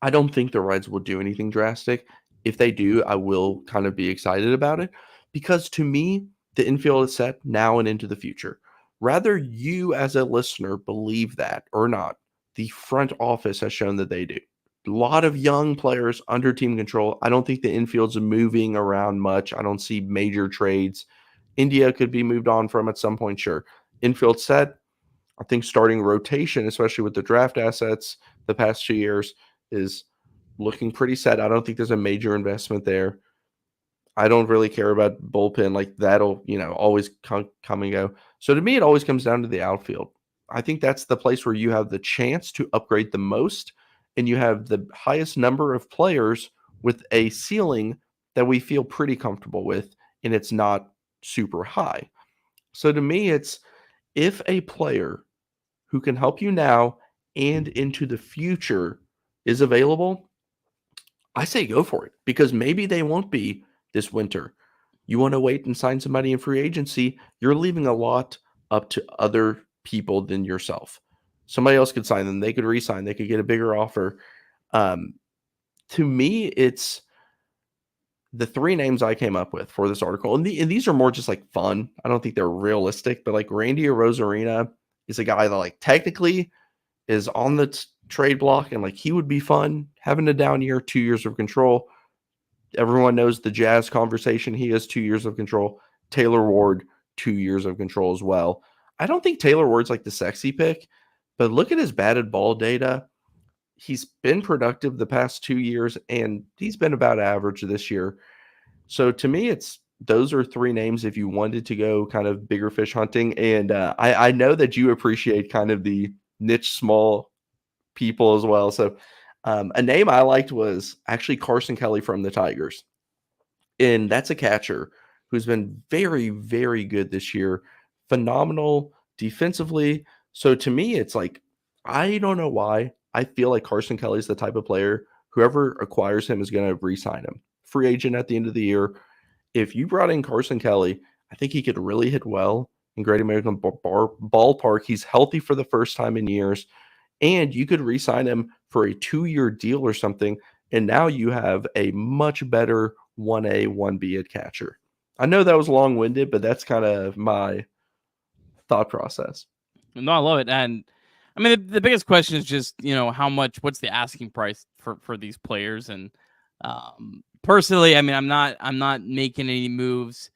I don't think the Reds will do anything drastic. If they do, I will kind of be excited about it because to me, the infield is set now and into the future. Rather you as a listener believe that or not, the front office has shown that they do. lot of young players under team control. I don't think the infield's moving around much. I don't see major trades. India could be moved on from at some point, sure. Infield set. I think starting rotation, especially with the draft assets the past 2 years, is looking pretty set. I don't think there's a major investment there. I don't really care about bullpen. Like that'll, always come and go. So to me, it always comes down to the outfield. I think that's the place where you have the chance to upgrade the most, and you have the highest number of players with a ceiling that we feel pretty comfortable with, and it's not super high. So to me, it's if a player who can help you now and into the future is available, I say go for it, because maybe they won't be this winter. You want to wait and sign somebody in free agency, you're leaving a lot up to other people than yourself. Somebody else could sign them. They could re-sign. They could get a bigger offer. To me, it's the three names I came up with for this article. And these are more just like fun. I don't think they're realistic, but like Randy Arozarena is a guy that like technically is on the trade block, and like he would be fun having a down year, 2 years of control. Everyone knows the Jazz conversation. He has 2 years of control. Taylor Ward, 2 years of control as well. I don't think Taylor Ward's like the sexy pick, but look at his batted ball data. He's been productive the past 2 years, and he's been about average this year. So to me, those are three names if you wanted to go kind of bigger fish hunting. And I know that you appreciate kind of the niche small people as well. So a name I liked was actually Carson Kelly from the Tigers. And that's a catcher who's been very, very good this year. Phenomenal defensively. So to me, it's like, I don't know why. I feel like Carson Kelly is the type of player, whoever acquires him is going to re-sign him. Free agent at the end of the year. If you brought in Carson Kelly, I think he could really hit well in Great American Ballpark. He's healthy for the first time in years. And you could re-sign him for a 2-year deal or something. And now you have a much better 1A, 1B at catcher. I know that was long-winded, but that's kind of my thought process. No, I love it. And I mean, the biggest question is just, what's the asking price for these players? And personally, I mean, I'm not making any moves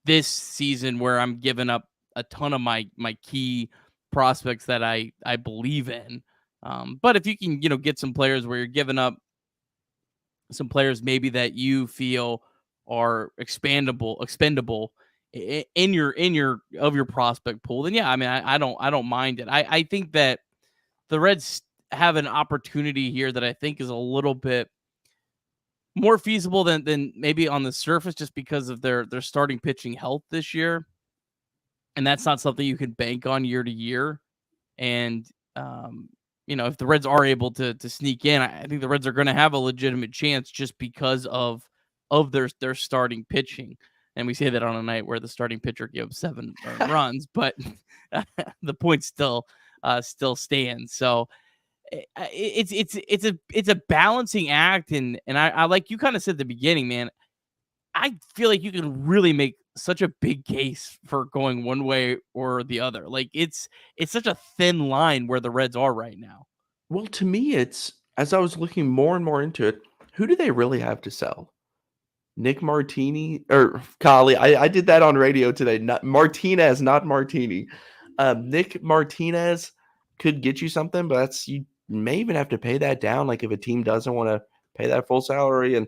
this season where I'm giving up a ton of my key prospects that I believe in. But if you can, get some players where you're giving up some players maybe that you feel are expendable in your prospect pool, then yeah, I mean, I don't mind it. I think that the Reds have an opportunity here that I think is a little bit more feasible than maybe on the surface, just because of their starting pitching health this year. And that's not something you can bank on year to year. And, if the Reds are able to sneak in, I think the Reds are going to have a legitimate chance just because of their starting pitching. And we say that on a night where the starting pitcher gives 7 runs, but the point still stands. So it's a balancing act. And I like you kind of said at the beginning, man, I feel like you can really make such a big case for going one way or the other. Like it's such a thin line where the Reds are right now. Well, to me, it's, as I was looking more and more into it, who do they really have to sell? Nick Martini or Kali. I did that on radio today. Not Martinez, not Martini. Nick Martinez could get you something, but you may even have to pay that down. Like if a team doesn't want to pay that full salary, and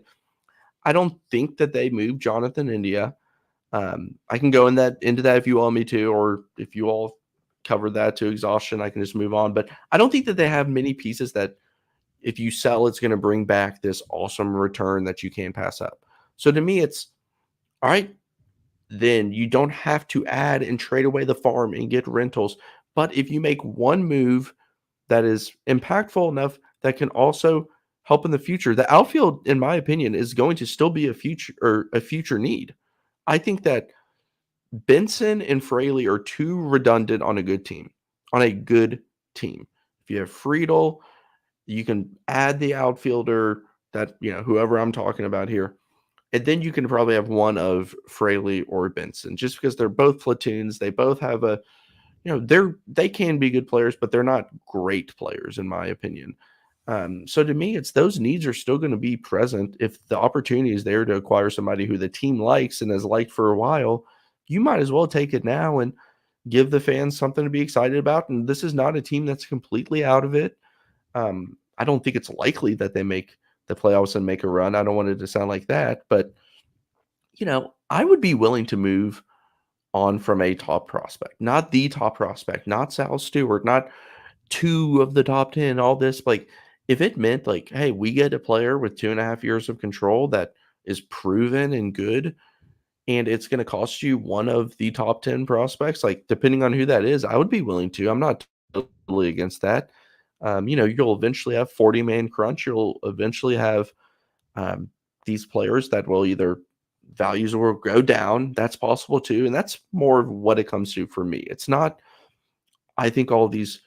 I don't think that they move Jonathan India. I can go into that if you want me to, or if you all covered that to exhaustion, I can just move on. But I don't think that they have many pieces that if you sell, it's going to bring back this awesome return that you can't pass up. So to me, it's all right. Then you don't have to add and trade away the farm and get rentals. But if you make one move that is impactful enough that can also help in the future, the outfield, in my opinion, is going to still be a future need. I think that Benson and Fraley are too redundant on a good team. If you have Friedel, you can add the outfielder that, whoever I'm talking about here. And then you can probably have one of Fraley or Benson, just because they're both platoons. They both have they can be good players, but they're not great players, in my opinion. So to me, it's those needs are still going to be present. If the opportunity is there to acquire somebody who the team likes and has liked for a while, you might as well take it now and give the fans something to be excited about. And this is not a team that's completely out of it. I don't think it's likely that they make the playoffs and make a run. I don't want it to sound like that, but I would be willing to move on from a top prospect, not the top prospect, not Sal Stewart, not 2 of the top 10, all this. Like, if it meant like, hey, we get a player with 2.5 years of control that is proven and good, and it's going to cost you one of the top 10 prospects, like depending on who that is, I would be willing to. I'm not totally against that. You'll eventually have 40-man crunch. You'll eventually have these players that will either values will go down. That's possible too. And that's more of what it comes to for me. It's not, I think all of these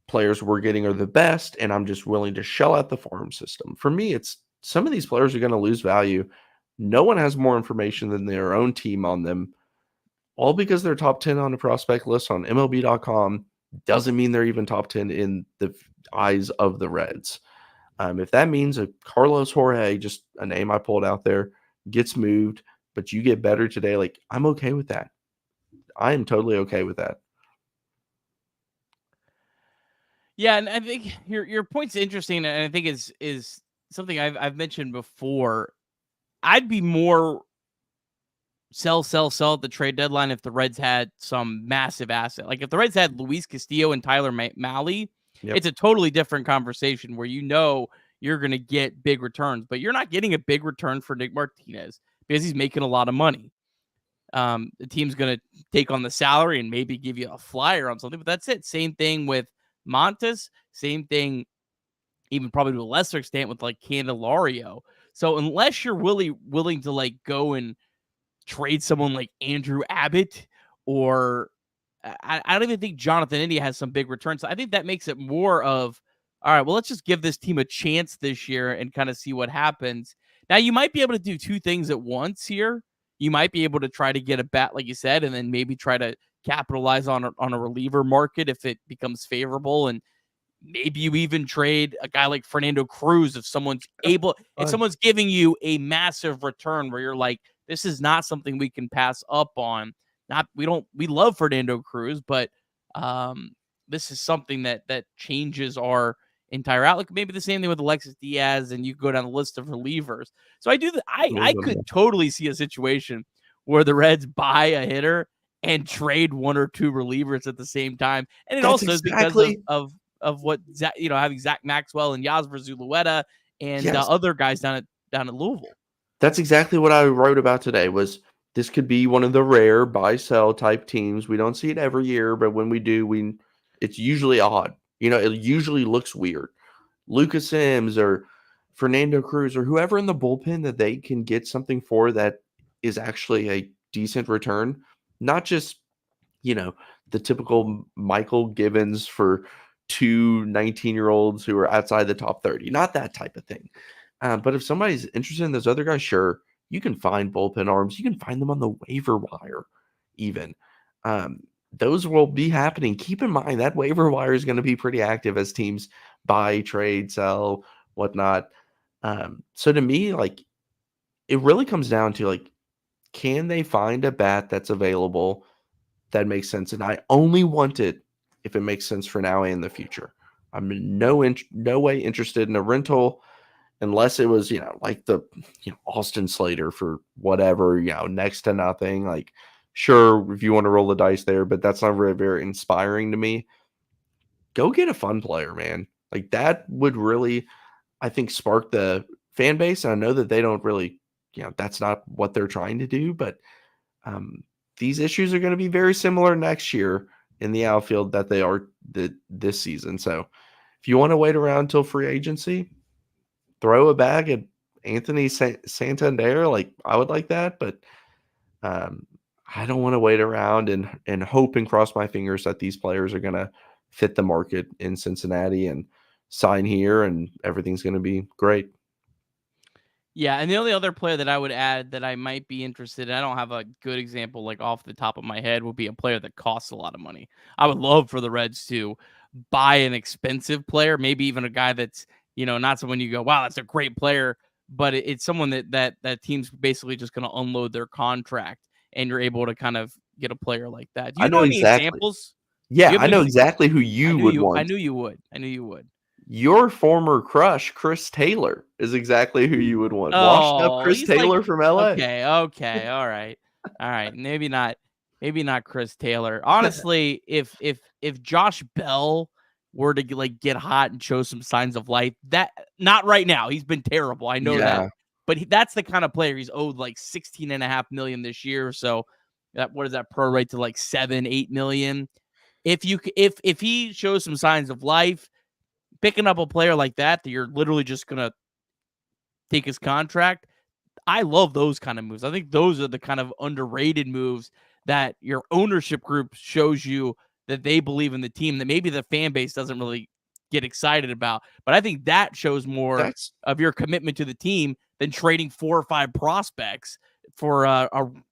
players we're getting are the best, and I'm just willing to shell out the farm system. For me, it's some of these players are going to lose value. No one has more information than their own team on them, all because they're top 10 on the prospect list on MLB.com doesn't mean they're even top 10 in the eyes of the Reds. If that means a Carlos Jorge, just a name I pulled out there, gets moved, but you get better today, like I'm okay with that. I am totally okay with that. Yeah, and I think your point's interesting, and I think is something I've mentioned before. I'd be more sell at the trade deadline if the Reds had some massive asset. Like if the Reds had Luis Castillo and Tyler Mahle, it's a totally different conversation where you're going to get big returns, but you're not getting a big return for Nick Martinez because he's making a lot of money. The team's going to take on the salary and maybe give you a flyer on something, but that's it. Same thing with Montas, same thing, even probably to a lesser extent with like Candelario. So unless you're willing to like go and trade someone like Andrew Abbott, or I don't even think Jonathan India has some big returns. So I think that makes it more of, all right, well, let's just give this team a chance this year and kind of see what happens. Now, you might be able to do 2 things at once here. You might be able to try to get a bat, like you said, and then maybe try to capitalize on a reliever market if it becomes favorable. And maybe you even trade a guy like Fernando Cruz if someone's giving you a massive return where you're like, this is not something we can pass up on. We love Fernando Cruz, but this is something that changes our entire outlook. Maybe the same thing with Alexis Diaz, and you go down the list of relievers. So I could totally see a situation where the Reds buy a hitter and trade 1 or 2 relievers at the same time. And it also is because of what having Zach Maxwell and Yasver Zulueta and other guys down at Louisville. That's exactly what I wrote about today. Was this could be one of the rare buy-sell type teams. We don't see it every year, but when we do, it's usually odd. It usually looks weird. Lucas Sims or Fernando Cruz or whoever in the bullpen that they can get something for that is actually a decent return, not just the typical Michael Givens for 2 19-year-olds who are outside the top 30, not that type of thing. But if somebody's interested in those other guys, sure, you can find bullpen arms. You can find them on the waiver wire even. Those will be happening. Keep in mind that waiver wire is going to be pretty active as teams buy, trade, sell, whatnot. So to me, like, it really comes down to, like, can they find a bat that's available that makes sense? And I only want it if it makes sense for now and the future. I'm in no way interested in a rental unless it was, like the Austin Slater for whatever, next to nothing. Like, sure, if you want to roll the dice there, but that's not very, very inspiring to me. Go get a fun player, man. Like, that would really, I think, spark the fan base. And I know that they don't really, that's not what they're trying to do, but these issues are going to be very similar next year in the outfield that they are this season. So if you want to wait around till free agency, throw a bag at Anthony Santander. Like, I would like that, but I don't want to wait around and hope and cross my fingers that these players are going to fit the market in Cincinnati and sign here and everything's going to be great. Yeah, and the only other player that I would add that I might be interested in, I don't have a good example like off the top of my head, would be a player that costs a lot of money. I would love for the Reds to buy an expensive player, maybe even a guy that's not someone you go, wow, that's a great player, but it's someone that team's basically just going to unload their contract, and you're able to kind of get a player like that. Do I you know know any exactly. examples? Yeah, Do you have I know any examples? exactly who you would want. I knew you would. Your former crush, Chris Taylor, is exactly who you would want. Washed up Oh, Chris he's like, Taylor from LA. okay, all right. Maybe not Chris Taylor. Honestly, if Josh Bell were to get hot and show some signs of life, that not right now. He's been terrible. I know that. Yeah. But that's the kind of player he's owed like $16.5 million this year. So what does that prorate to, like $7-8 million? If he shows some signs of life, picking up a player like that you're literally just gonna take his contract, I love those kind of moves. I think those are the kind of underrated moves that your ownership group shows you that they believe in the team that maybe the fan base doesn't really get excited about. But I think that shows more of your commitment to the team than trading 4 or 5 prospects for a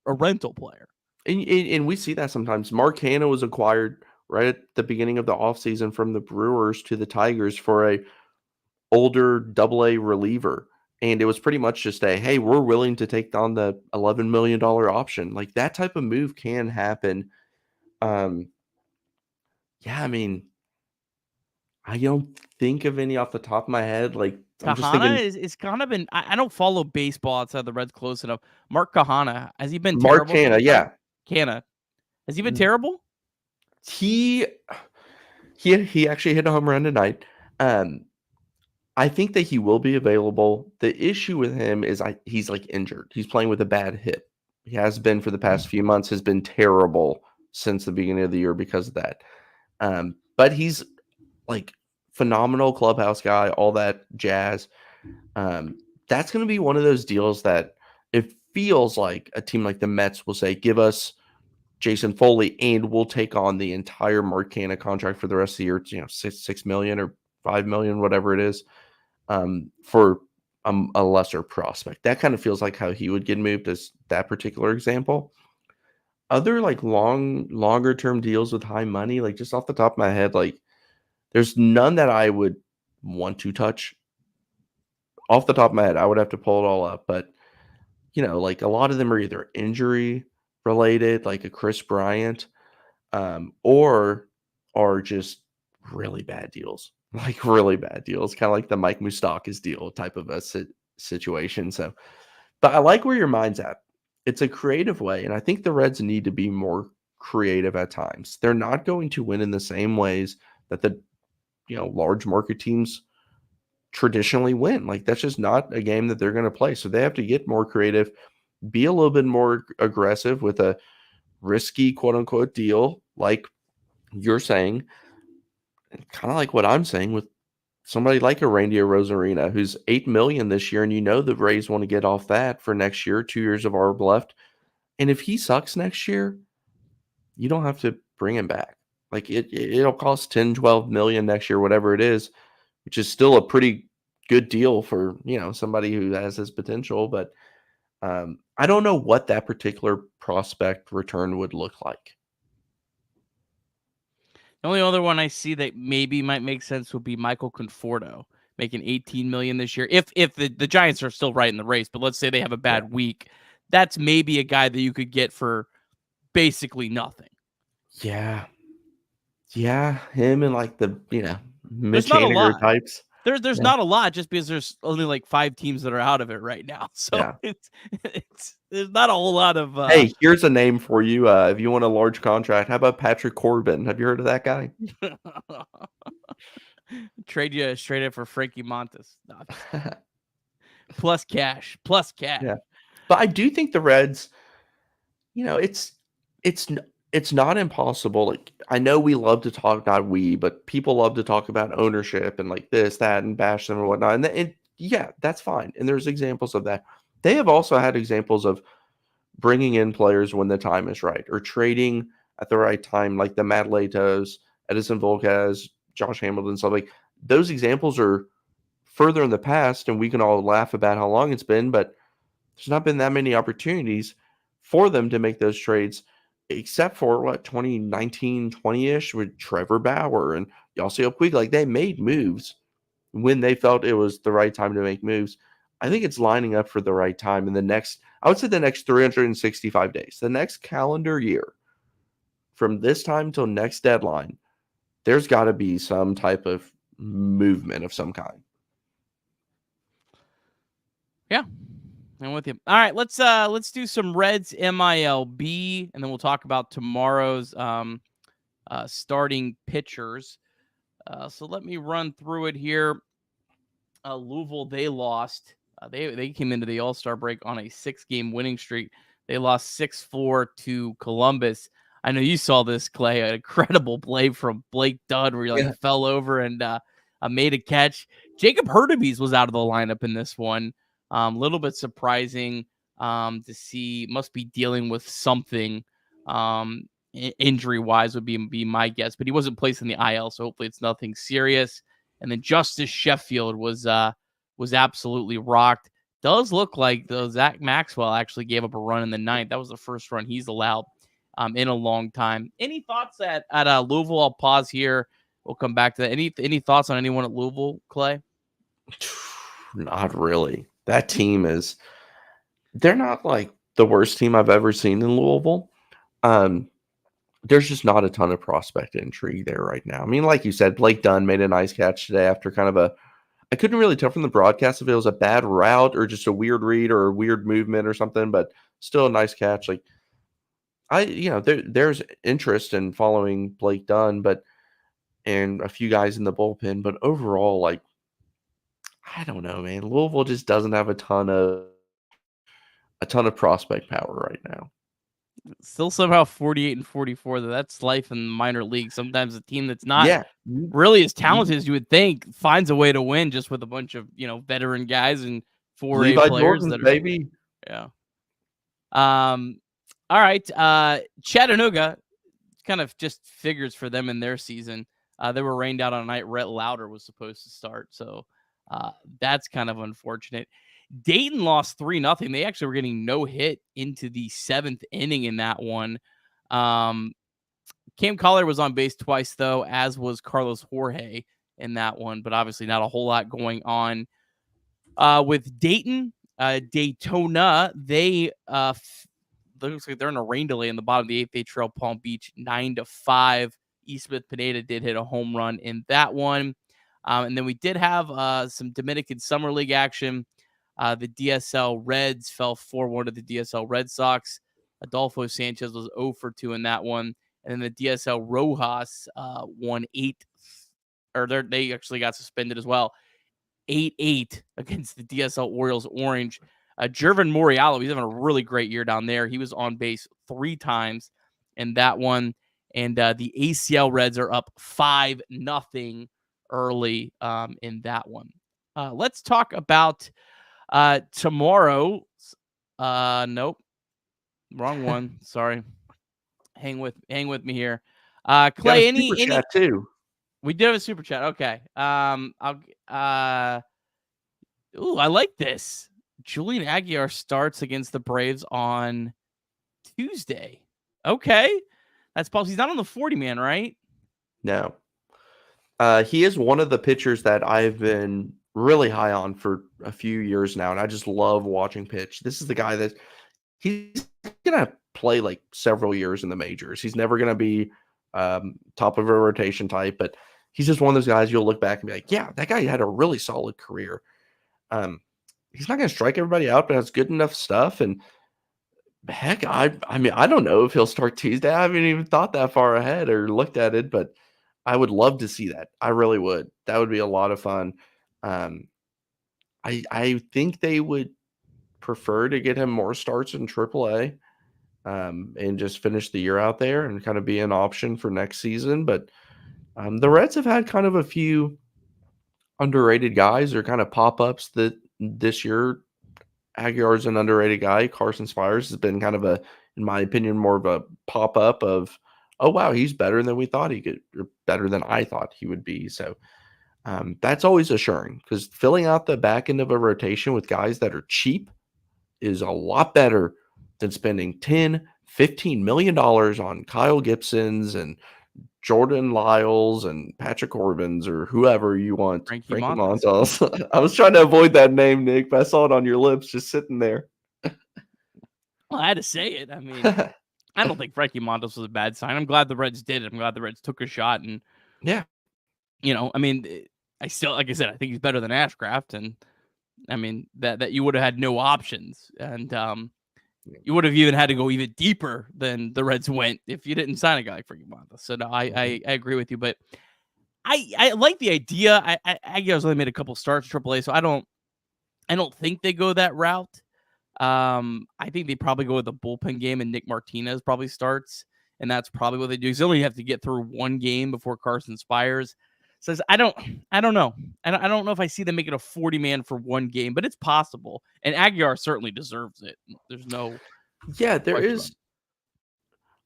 rental player. And we see that sometimes. Mark Hanna was acquired right at the beginning of the offseason from the Brewers to the Tigers for a older AA reliever. And it was pretty much just hey, we're willing to take on the $11 million option. Like, that type of move can happen. Yeah, I mean, I don't think of any off the top of my head. Like, I'm just Kahana thinking is kind of been. I don't follow baseball outside the Reds close enough. Mark Kahana, has he been Mark terrible? Hanna, yeah. Canna. Has he been terrible? He actually hit a home run tonight. I think that he will be available. The issue with him is he's like injured. He's playing with a bad hip. He has been for the past few months, has been terrible since the beginning of the year because of that. But he's like phenomenal clubhouse guy, all that jazz. That's going to be one of those deals that it feels like a team like the Mets will say, give us Jason Foley and we'll take on the entire Mark Hanna contract for the rest of the year, $6 million or $5 million, whatever it is, for a lesser prospect. That kind of feels like how he would get moved as that particular example. Other like longer term deals with high money, like just off the top of my head, like there's none that I would want to touch. Off the top of my head, I would have to pull it all up, but like a lot of them are either injury related, like a Chris Bryant, or are just really bad deals, kind of like the Mike Moustakas deal type of a situation. So, but I like where your mind's at. It's a creative way, and I think the Reds need to be more creative at times. They're not going to win in the same ways that the large market teams traditionally win. Like, that's just not a game that they're going to play. So they have to get more creative, be a little bit more aggressive with a risky quote unquote deal, like you're saying, kind of like what I'm saying with somebody like a Randy Rosarina, who's $8 million this year, and the Rays want to get off that for next year, 2 years of arb left. And if he sucks next year, you don't have to bring him back. Like, it'll cost 10, 12 million next year, whatever it is, which is still a pretty good deal for, somebody who has his potential. But I don't know what that particular prospect return would look like. The only other one I see that maybe might make sense would be Michael Conforto, making $18 million this year. If the Giants are still right in the race, but let's say they have a bad week, that's maybe a guy that you could get for basically nothing. Yeah, him and like the Mitch There's not a Haniger lot. types. There's not a lot just because there's only like 5 teams that are out of it right now. So it's there's not a whole lot of. Hey, here's a name for you. If you want a large contract, how about Patrick Corbin? Have you heard of that guy? Trade you straight up for Frankie Montas. No, plus cash. Yeah, but I do think the Reds. It's not impossible. Like, I know we love to talk, not we, but people love to talk about ownership and like this, that, and bash them and whatnot. And yeah, that's fine. And there's examples of that. They have also had examples of bringing in players when the time is right or trading at the right time, like the Matt Latos, Edison Volquez, Josh Hamilton, stuff like those examples are further in the past, and we can all laugh about how long it's been, but there's not been that many opportunities for them to make those trades, except for 2019, 20-ish with Trevor Bauer and Yasiel Puig. Like, they made moves when they felt it was the right time to make moves. I think it's lining up for the right time in the next, I would say the next 365 days, the next calendar year, from this time till next deadline, there's got to be some type of movement of some kind. Yeah, I'm with you. All right, let's do some Reds MILB, and then we'll talk about tomorrow's starting pitchers. So let me run through it here. Louisville, they lost. They came into the All-Star break on a 6-game winning streak. They lost 6-4 to Columbus. I know you saw this, Clay. An incredible play from Blake Dunn where he fell over and made a catch. Jacob Hurtubise was out of the lineup in this one. A little bit surprising to see. Must be dealing with something injury-wise would be my guess. But he wasn't placed in the IL, so hopefully it's nothing serious. And then Justice Sheffield was absolutely rocked. Does look like though Zach Maxwell actually gave up a run in the 9th. That was the first run he's allowed in a long time. Any thoughts at Louisville? I'll pause here. We'll come back to that. Any thoughts on anyone at Louisville, Clay? Not really. That team is, they're not like the worst team I've ever seen in Louisville. There's just not a ton of prospect intrigue there right now. I mean, like you said, Blake Dunn made a nice catch today after kind of I couldn't really tell from the broadcast if it was a bad route or just a weird read or a weird movement or something, but still a nice catch. Like there's interest in following Blake Dunn, and a few guys in the bullpen, but overall, like, I don't know, man. Louisville just doesn't have a ton of prospect power right now. Still somehow 48-44, though. That's life in the minor league. Sometimes a team that's not really as talented as you would think finds a way to win just with a bunch of, veteran guys and 4A players Jordan, that are baby. Yeah. All right. Chattanooga kind of just figures for them in their season. They were rained out on a night Rhett Lauder was supposed to start. So that's kind of unfortunate. Dayton lost 3-0. They actually were getting no hit into the 7th inning in that one. Cam Collier was on base twice, though, as was Carlos Jorge in that one, but obviously not a whole lot going on. With Dayton, Daytona, they looks like they're in a rain delay in the bottom of the 8th. They trail Palm Beach 9-5. Eastmith Pineda did hit a home run in that one. And then we did have some Dominican Summer League action. The DSL Reds fell 4-1 to the DSL Red Sox. Adolfo Sanchez was 0-2 in that one. And then the DSL Rojas won 8, or they actually got suspended as well. 8-8 against the DSL Orioles Orange. Jervin Moriallo, he's having a really great year down there. He was on base 3 times in that one. And the ACL Reds are up 5-0 early in that one. Let's talk about tomorrow. Nope. Wrong one. Sorry. Hang with me here. Clay, any chat too. We do have a super chat. Okay. I like this. Julian Aguilar starts against the Braves on Tuesday. Okay. That's possible. He's not on the 40-man, right? No. He is one of the pitchers that I've been really high on for a few years now, and I just love watching pitch. This is the guy that he's going to play like several years in the majors. He's never going to be top of a rotation type, but he's just one of those guys you'll look back and be like, yeah, that guy had a really solid career. He's not going to strike everybody out, but has good enough stuff. And heck, I mean, I don't know if he'll start Tuesday. I haven't even thought that far ahead or looked at it, but I would love to see that. I really would. That would be a lot of fun. I think they would prefer to get him more starts in AAA and just finish the year out there and kind of be an option for next season. But the Reds have had kind of a few underrated guys or kind of pop-ups that this year. Aguilar's an underrated guy. Carson Spires has been kind of in my opinion, more of a pop-up of, oh, wow, he's better than we thought he could, or better than I thought he would be. So that's always assuring because filling out the back end of a rotation with guys that are cheap is a lot better than spending $10, $15 million on Kyle Gibsons and Jordan Lyles and Patrick Corbins or whoever you want. Frankie Frankie Montas. Montas. I was trying to avoid that name, Nick, but I saw it on your lips just sitting there. Well, I had to say it. I mean, I don't think Frankie Montas was a bad sign. I'm glad the Reds did it. I'm glad the Reds took a shot. And, Yeah. I mean, I still, like I said, I think he's better than Ashcraft. And, I mean, that you would have had no options. And you would have even had to go even deeper than the Reds went if you didn't sign a guy like Frankie Montas. So, no, I agree with you. But I like the idea. I guess only made a couple starts at AAA, so I don't think they go that route. I think they probably go with the bullpen game, and Nick Martinez probably starts, and that's probably what they do. Because they only have to get through one game before Carson Spires. So I don't know. I don't know if I see them making a 40-man for one game, but it's possible. And Aguilar certainly deserves it. There's no. Yeah, there is.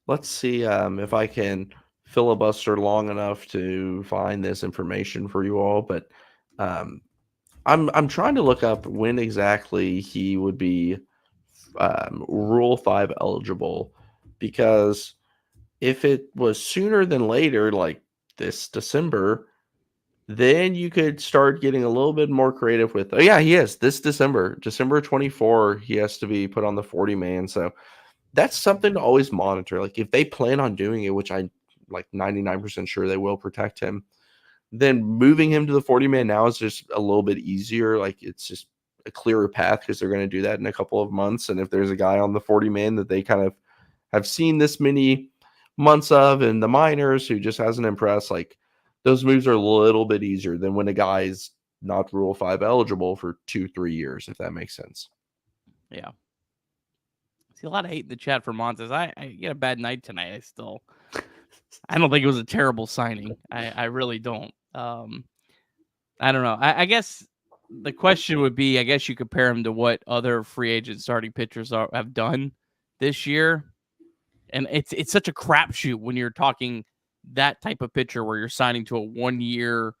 Let's see if I can filibuster long enough to find this information for you all. But I'm trying to look up when exactly he would be Rule 5 eligible, because if it was sooner than later, like this December, then you could start getting a little bit more creative with, oh yeah, he is this December 24, he has to be put on the 40-man. So that's something to always monitor. Like if they plan on doing it, which I like 99% sure they will protect him, then moving him to the 40-man now is just a little bit easier. Like it's just a clearer path because they're going to do that in a couple of months. And if there's a guy on the 40-man that they kind of have seen this many months of in the minors who just hasn't impressed, like those moves are a little bit easier than when a guy's not Rule 5 eligible for 2-3 years, if that makes sense. Yeah. See a lot of hate in the chat for Montas. I get a bad night tonight. I don't think it was a terrible signing. I really don't. I don't know. I guess the question would be, I guess you compare him to what other free agent starting pitchers have done this year. And it's such a crapshoot when you're talking that type of pitcher where you're signing to a 1-year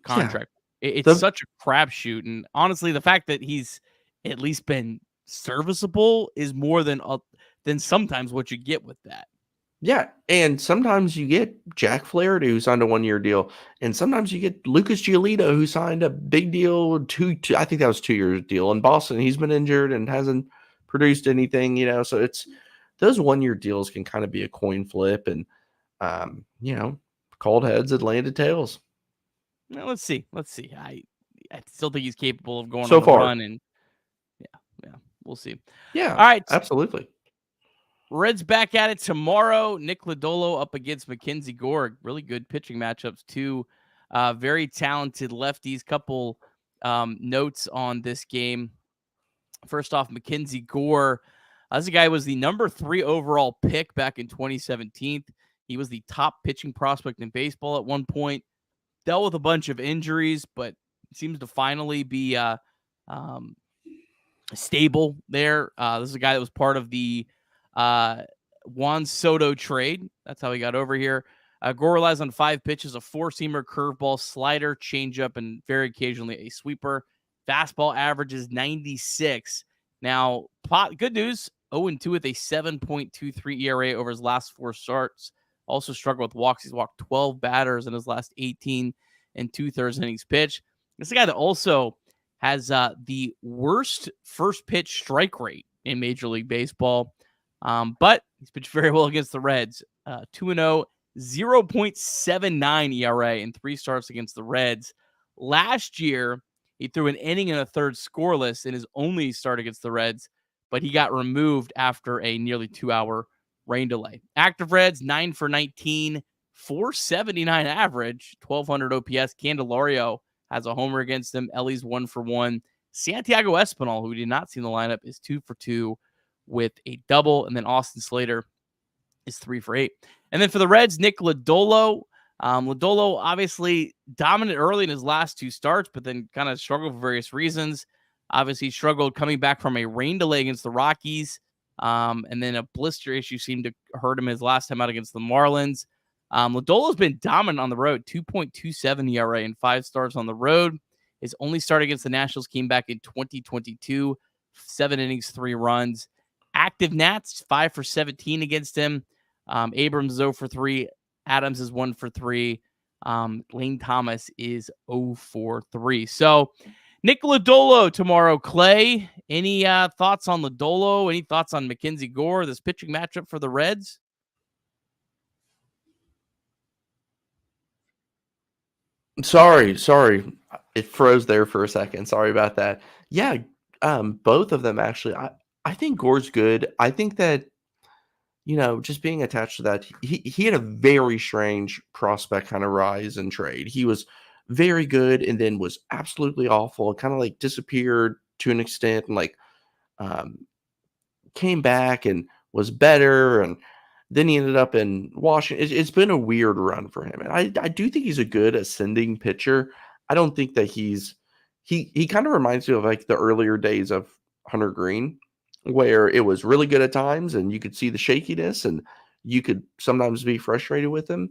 contract. Yeah. It's such a crapshoot. And honestly, the fact that he's at least been serviceable is more than sometimes what you get with that. Yeah, and sometimes you get Jack Flaherty, who signed a 1-year deal, and sometimes you get Lucas Giolito, who signed a big deal, I think that was 2-year deal in Boston. He's been injured and hasn't produced anything, so it's those 1-year deals can kind of be a coin flip, and called heads that landed tails. Now, let's see. I still think he's capable of going so on the far. Run, and yeah, we'll see. Yeah, all right, absolutely. Reds back at it tomorrow. Nick Lodolo up against Mackenzie Gore. Really good pitching matchups. Two very talented lefties. Couple notes on this game. First off, Mackenzie Gore. This guy was the number 3 overall pick back in 2017. He was the top pitching prospect in baseball at one point. Dealt with a bunch of injuries, but seems to finally be stable there. This is a guy that was part of the Juan Soto trade. That's how he got over here. Gore relies on 5 pitches, a 4-seamer, curveball, slider, changeup, and very occasionally a sweeper. Fastball averages 96. Now, good news, 0-2 with a 7.23 ERA over his last 4 starts. Also struggled with walks. He's walked 12 batters in his last 18 and 2/3 innings pitched. This is a guy that also has the worst first pitch strike rate in Major League Baseball. But he's pitched very well against the Reds. 2-0, 0.79 ERA in 3 starts against the Reds. Last year, he threw an inning and a third scoreless in his only start against the Reds, but he got removed after a nearly 2-hour rain delay. Active Reds, 9 for 19, 479 average, 1,200 OPS. Candelario has a homer against him. Ellie's 1 for 1. Santiago Espinal, who we did not see in the lineup, is 2 for 2 with a double. And then Austin Slater is 3 for 8. And then for the Reds, Nick Lodolo. Lodolo obviously dominant early in his last 2 starts, but then kind of struggled for various reasons. Obviously struggled coming back from a rain delay against the Rockies. And then a blister issue seemed to hurt him his last time out against the Marlins. Lodolo's been dominant on the road, 2.27 ERA in 5 starts on the road. His only start against the Nationals came back in 2022, 7 innings, 3 runs. Active Nats, 5 for 17 against him. Abrams 0 for 3. Adams is 1 for 3. Lane Thomas is 0 for 3. So Nick Lodolo tomorrow. Clay, any thoughts on Lodolo? Any thoughts on Mackenzie Gore, this pitching matchup for the Reds? Sorry. It froze there for a second. Sorry about that. Yeah, both of them actually. I think Gore's good. I think that, just being attached to that, he had a very strange prospect kind of rise and trade. He was very good and then was absolutely awful, kind of like disappeared to an extent, and like came back and was better, and then he ended up in Washington. It's been a weird run for him, and I do think he's a good ascending pitcher. I don't think that he kind of reminds me of like the earlier days of Hunter Green, where it was really good at times and you could see the shakiness and you could sometimes be frustrated with him,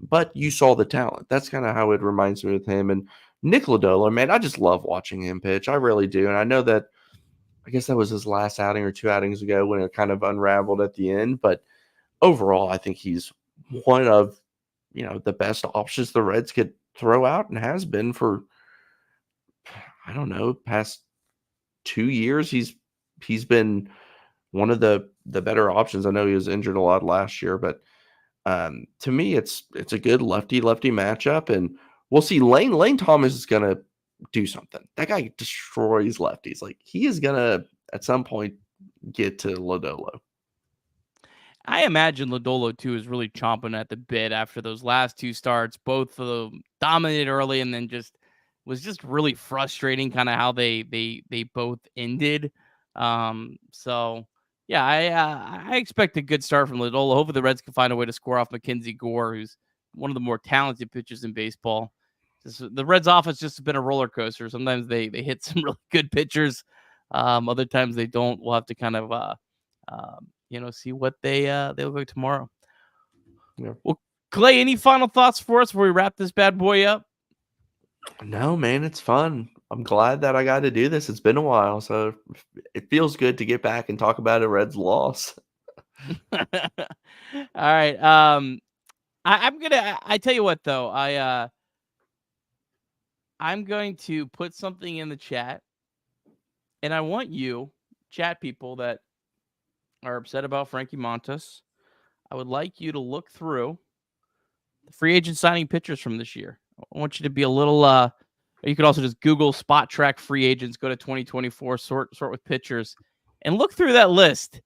but you saw the talent. That's kind of how it reminds me with him. And Nick Lodolo, man, I just love watching him pitch. I really do. And I know that, I guess that was his last outing or 2 outings ago when it kind of unraveled at the end. But overall, I think he's one of, the best options the Reds could throw out and has been for, I don't know, past 2 years. He's been one of the better options. I know he was injured a lot last year, but to me, it's a good lefty matchup, and we'll see. Lane Thomas is gonna do something. That guy destroys lefties. Like, he is gonna at some point get to Lodolo. I imagine Lodolo too is really chomping at the bit after those last 2 starts. Both of them dominated early and then was just really frustrating, kind of how they both ended. So yeah, I expect a good start from Lodolo. Hopefully the Reds can find a way to score off Mackenzie Gore, who's one of the more talented pitchers in baseball. The Reds offense just has been a roller coaster. Sometimes they hit some really good pitchers. Other times they don't. We'll have to kind of see what they look like tomorrow. Yeah. Well, Clay, any final thoughts for us before we wrap this bad boy up? No, man, it's fun. I'm glad that I got to do this. It's been a while, so it feels good to get back and talk about a Reds loss. All right. I tell you what though, I'm going to put something in the chat, and I want you, chat people that are upset about Frankie Montas, I would like you to look through the free agent signing pictures from this year. I want you to be a little you could also just Google spot track free agents, go to 2024, sort with pitchers, and look through that list.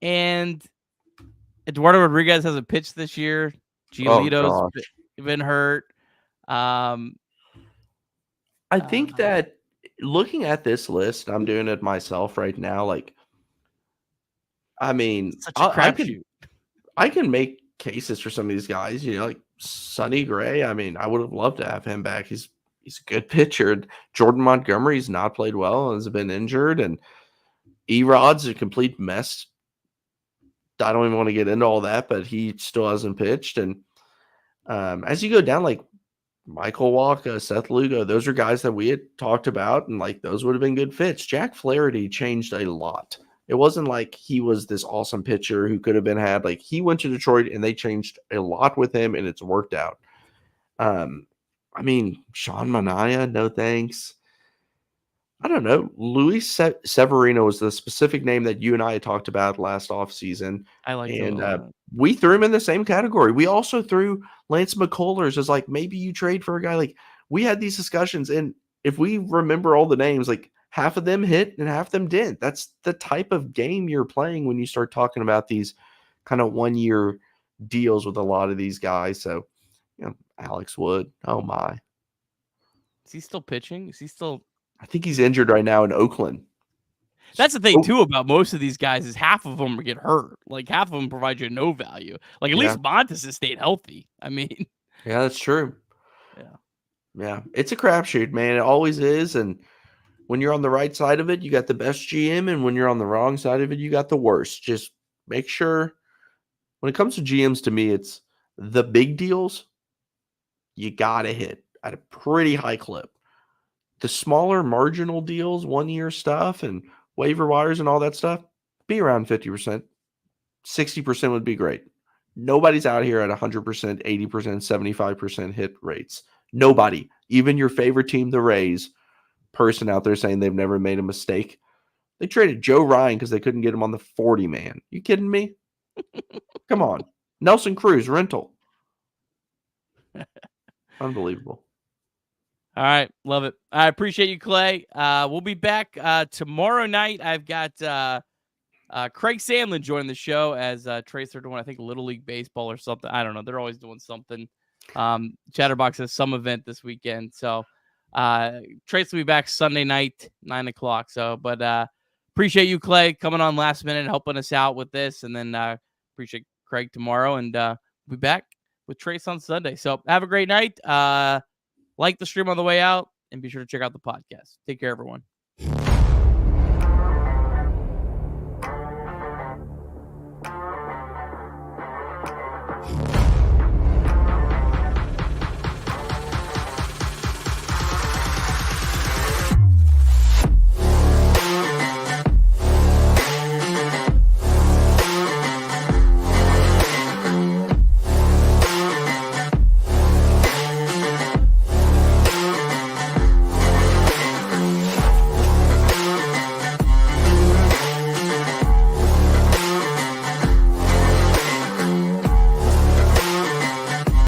And Eduardo Rodriguez hasn't pitched this year. Giolito's been hurt. I think that looking at this list, I'm doing it myself right now. Like, I mean, such a crapshoot. I can make cases for some of these guys, like Sonny Gray. I mean, I would have loved to have him back. He's a good pitcher. Jordan Montgomery's not played well and has been injured, and Erod's a complete mess. I don't even want to get into all that, but he still hasn't pitched. And as you go down, like Michael Wacha, Seth Lugo, those are guys that we had talked about, and like those would have been good fits. Jack Flaherty changed a lot. It wasn't like he was this awesome pitcher who could have been had. Like, he went to Detroit and they changed a lot with him, and it's worked out. I mean, Sean Manaea, no thanks. I don't know. Luis Severino was the specific name that you and I had talked about last offseason. I like and that. We threw him in the same category. We also threw Lance McCullers as like, maybe you trade for a guy. Like, we had these discussions, and if we remember all the names, like half of them hit and half of them didn't. That's the type of game you're playing when you start talking about these kind of 1-year deals with a lot of these guys. So, Alex Wood, oh my. Is he still pitching? Is he still? I think he's injured right now in Oakland. That's the thing too about most of these guys is half of them get hurt. Like, half of them provide you no value. Like, at least Montas has stayed healthy. I mean, yeah, that's true. Yeah, it's a crapshoot, man. It always is. And when you're on the right side of it, you got the best GM, and when you're on the wrong side of it, you got the worst. Just make sure when it comes to GMs, to me, it's the big deals you gotta hit at a pretty high clip. The smaller marginal deals, 1-year stuff and waiver wires and all that stuff, be around 50%. 60% would be great. Nobody's out here at 100%, 80%, 75% hit rates. Nobody. Even your favorite team, the Rays, person out there saying they've never made a mistake. They traded Joe Ryan because they couldn't get him on the 40-man. You kidding me? Come on. Nelson Cruz, rental. Unbelievable. All right. Love it. I appreciate you, Clay. We'll be back tomorrow night. I've got Craig Sandlin joining the show as Trace are doing, I think, Little League Baseball or something. I don't know. They're always doing something. Chatterbox has some event this weekend. So Trace will be back Sunday night, 9 o'clock. So, but appreciate you, Clay, coming on last minute and helping us out with this. And then appreciate Craig tomorrow. And we'll be back with Trace on Sunday. So have a great night. Like the stream on the way out and be sure to check out the podcast. Take care, everyone.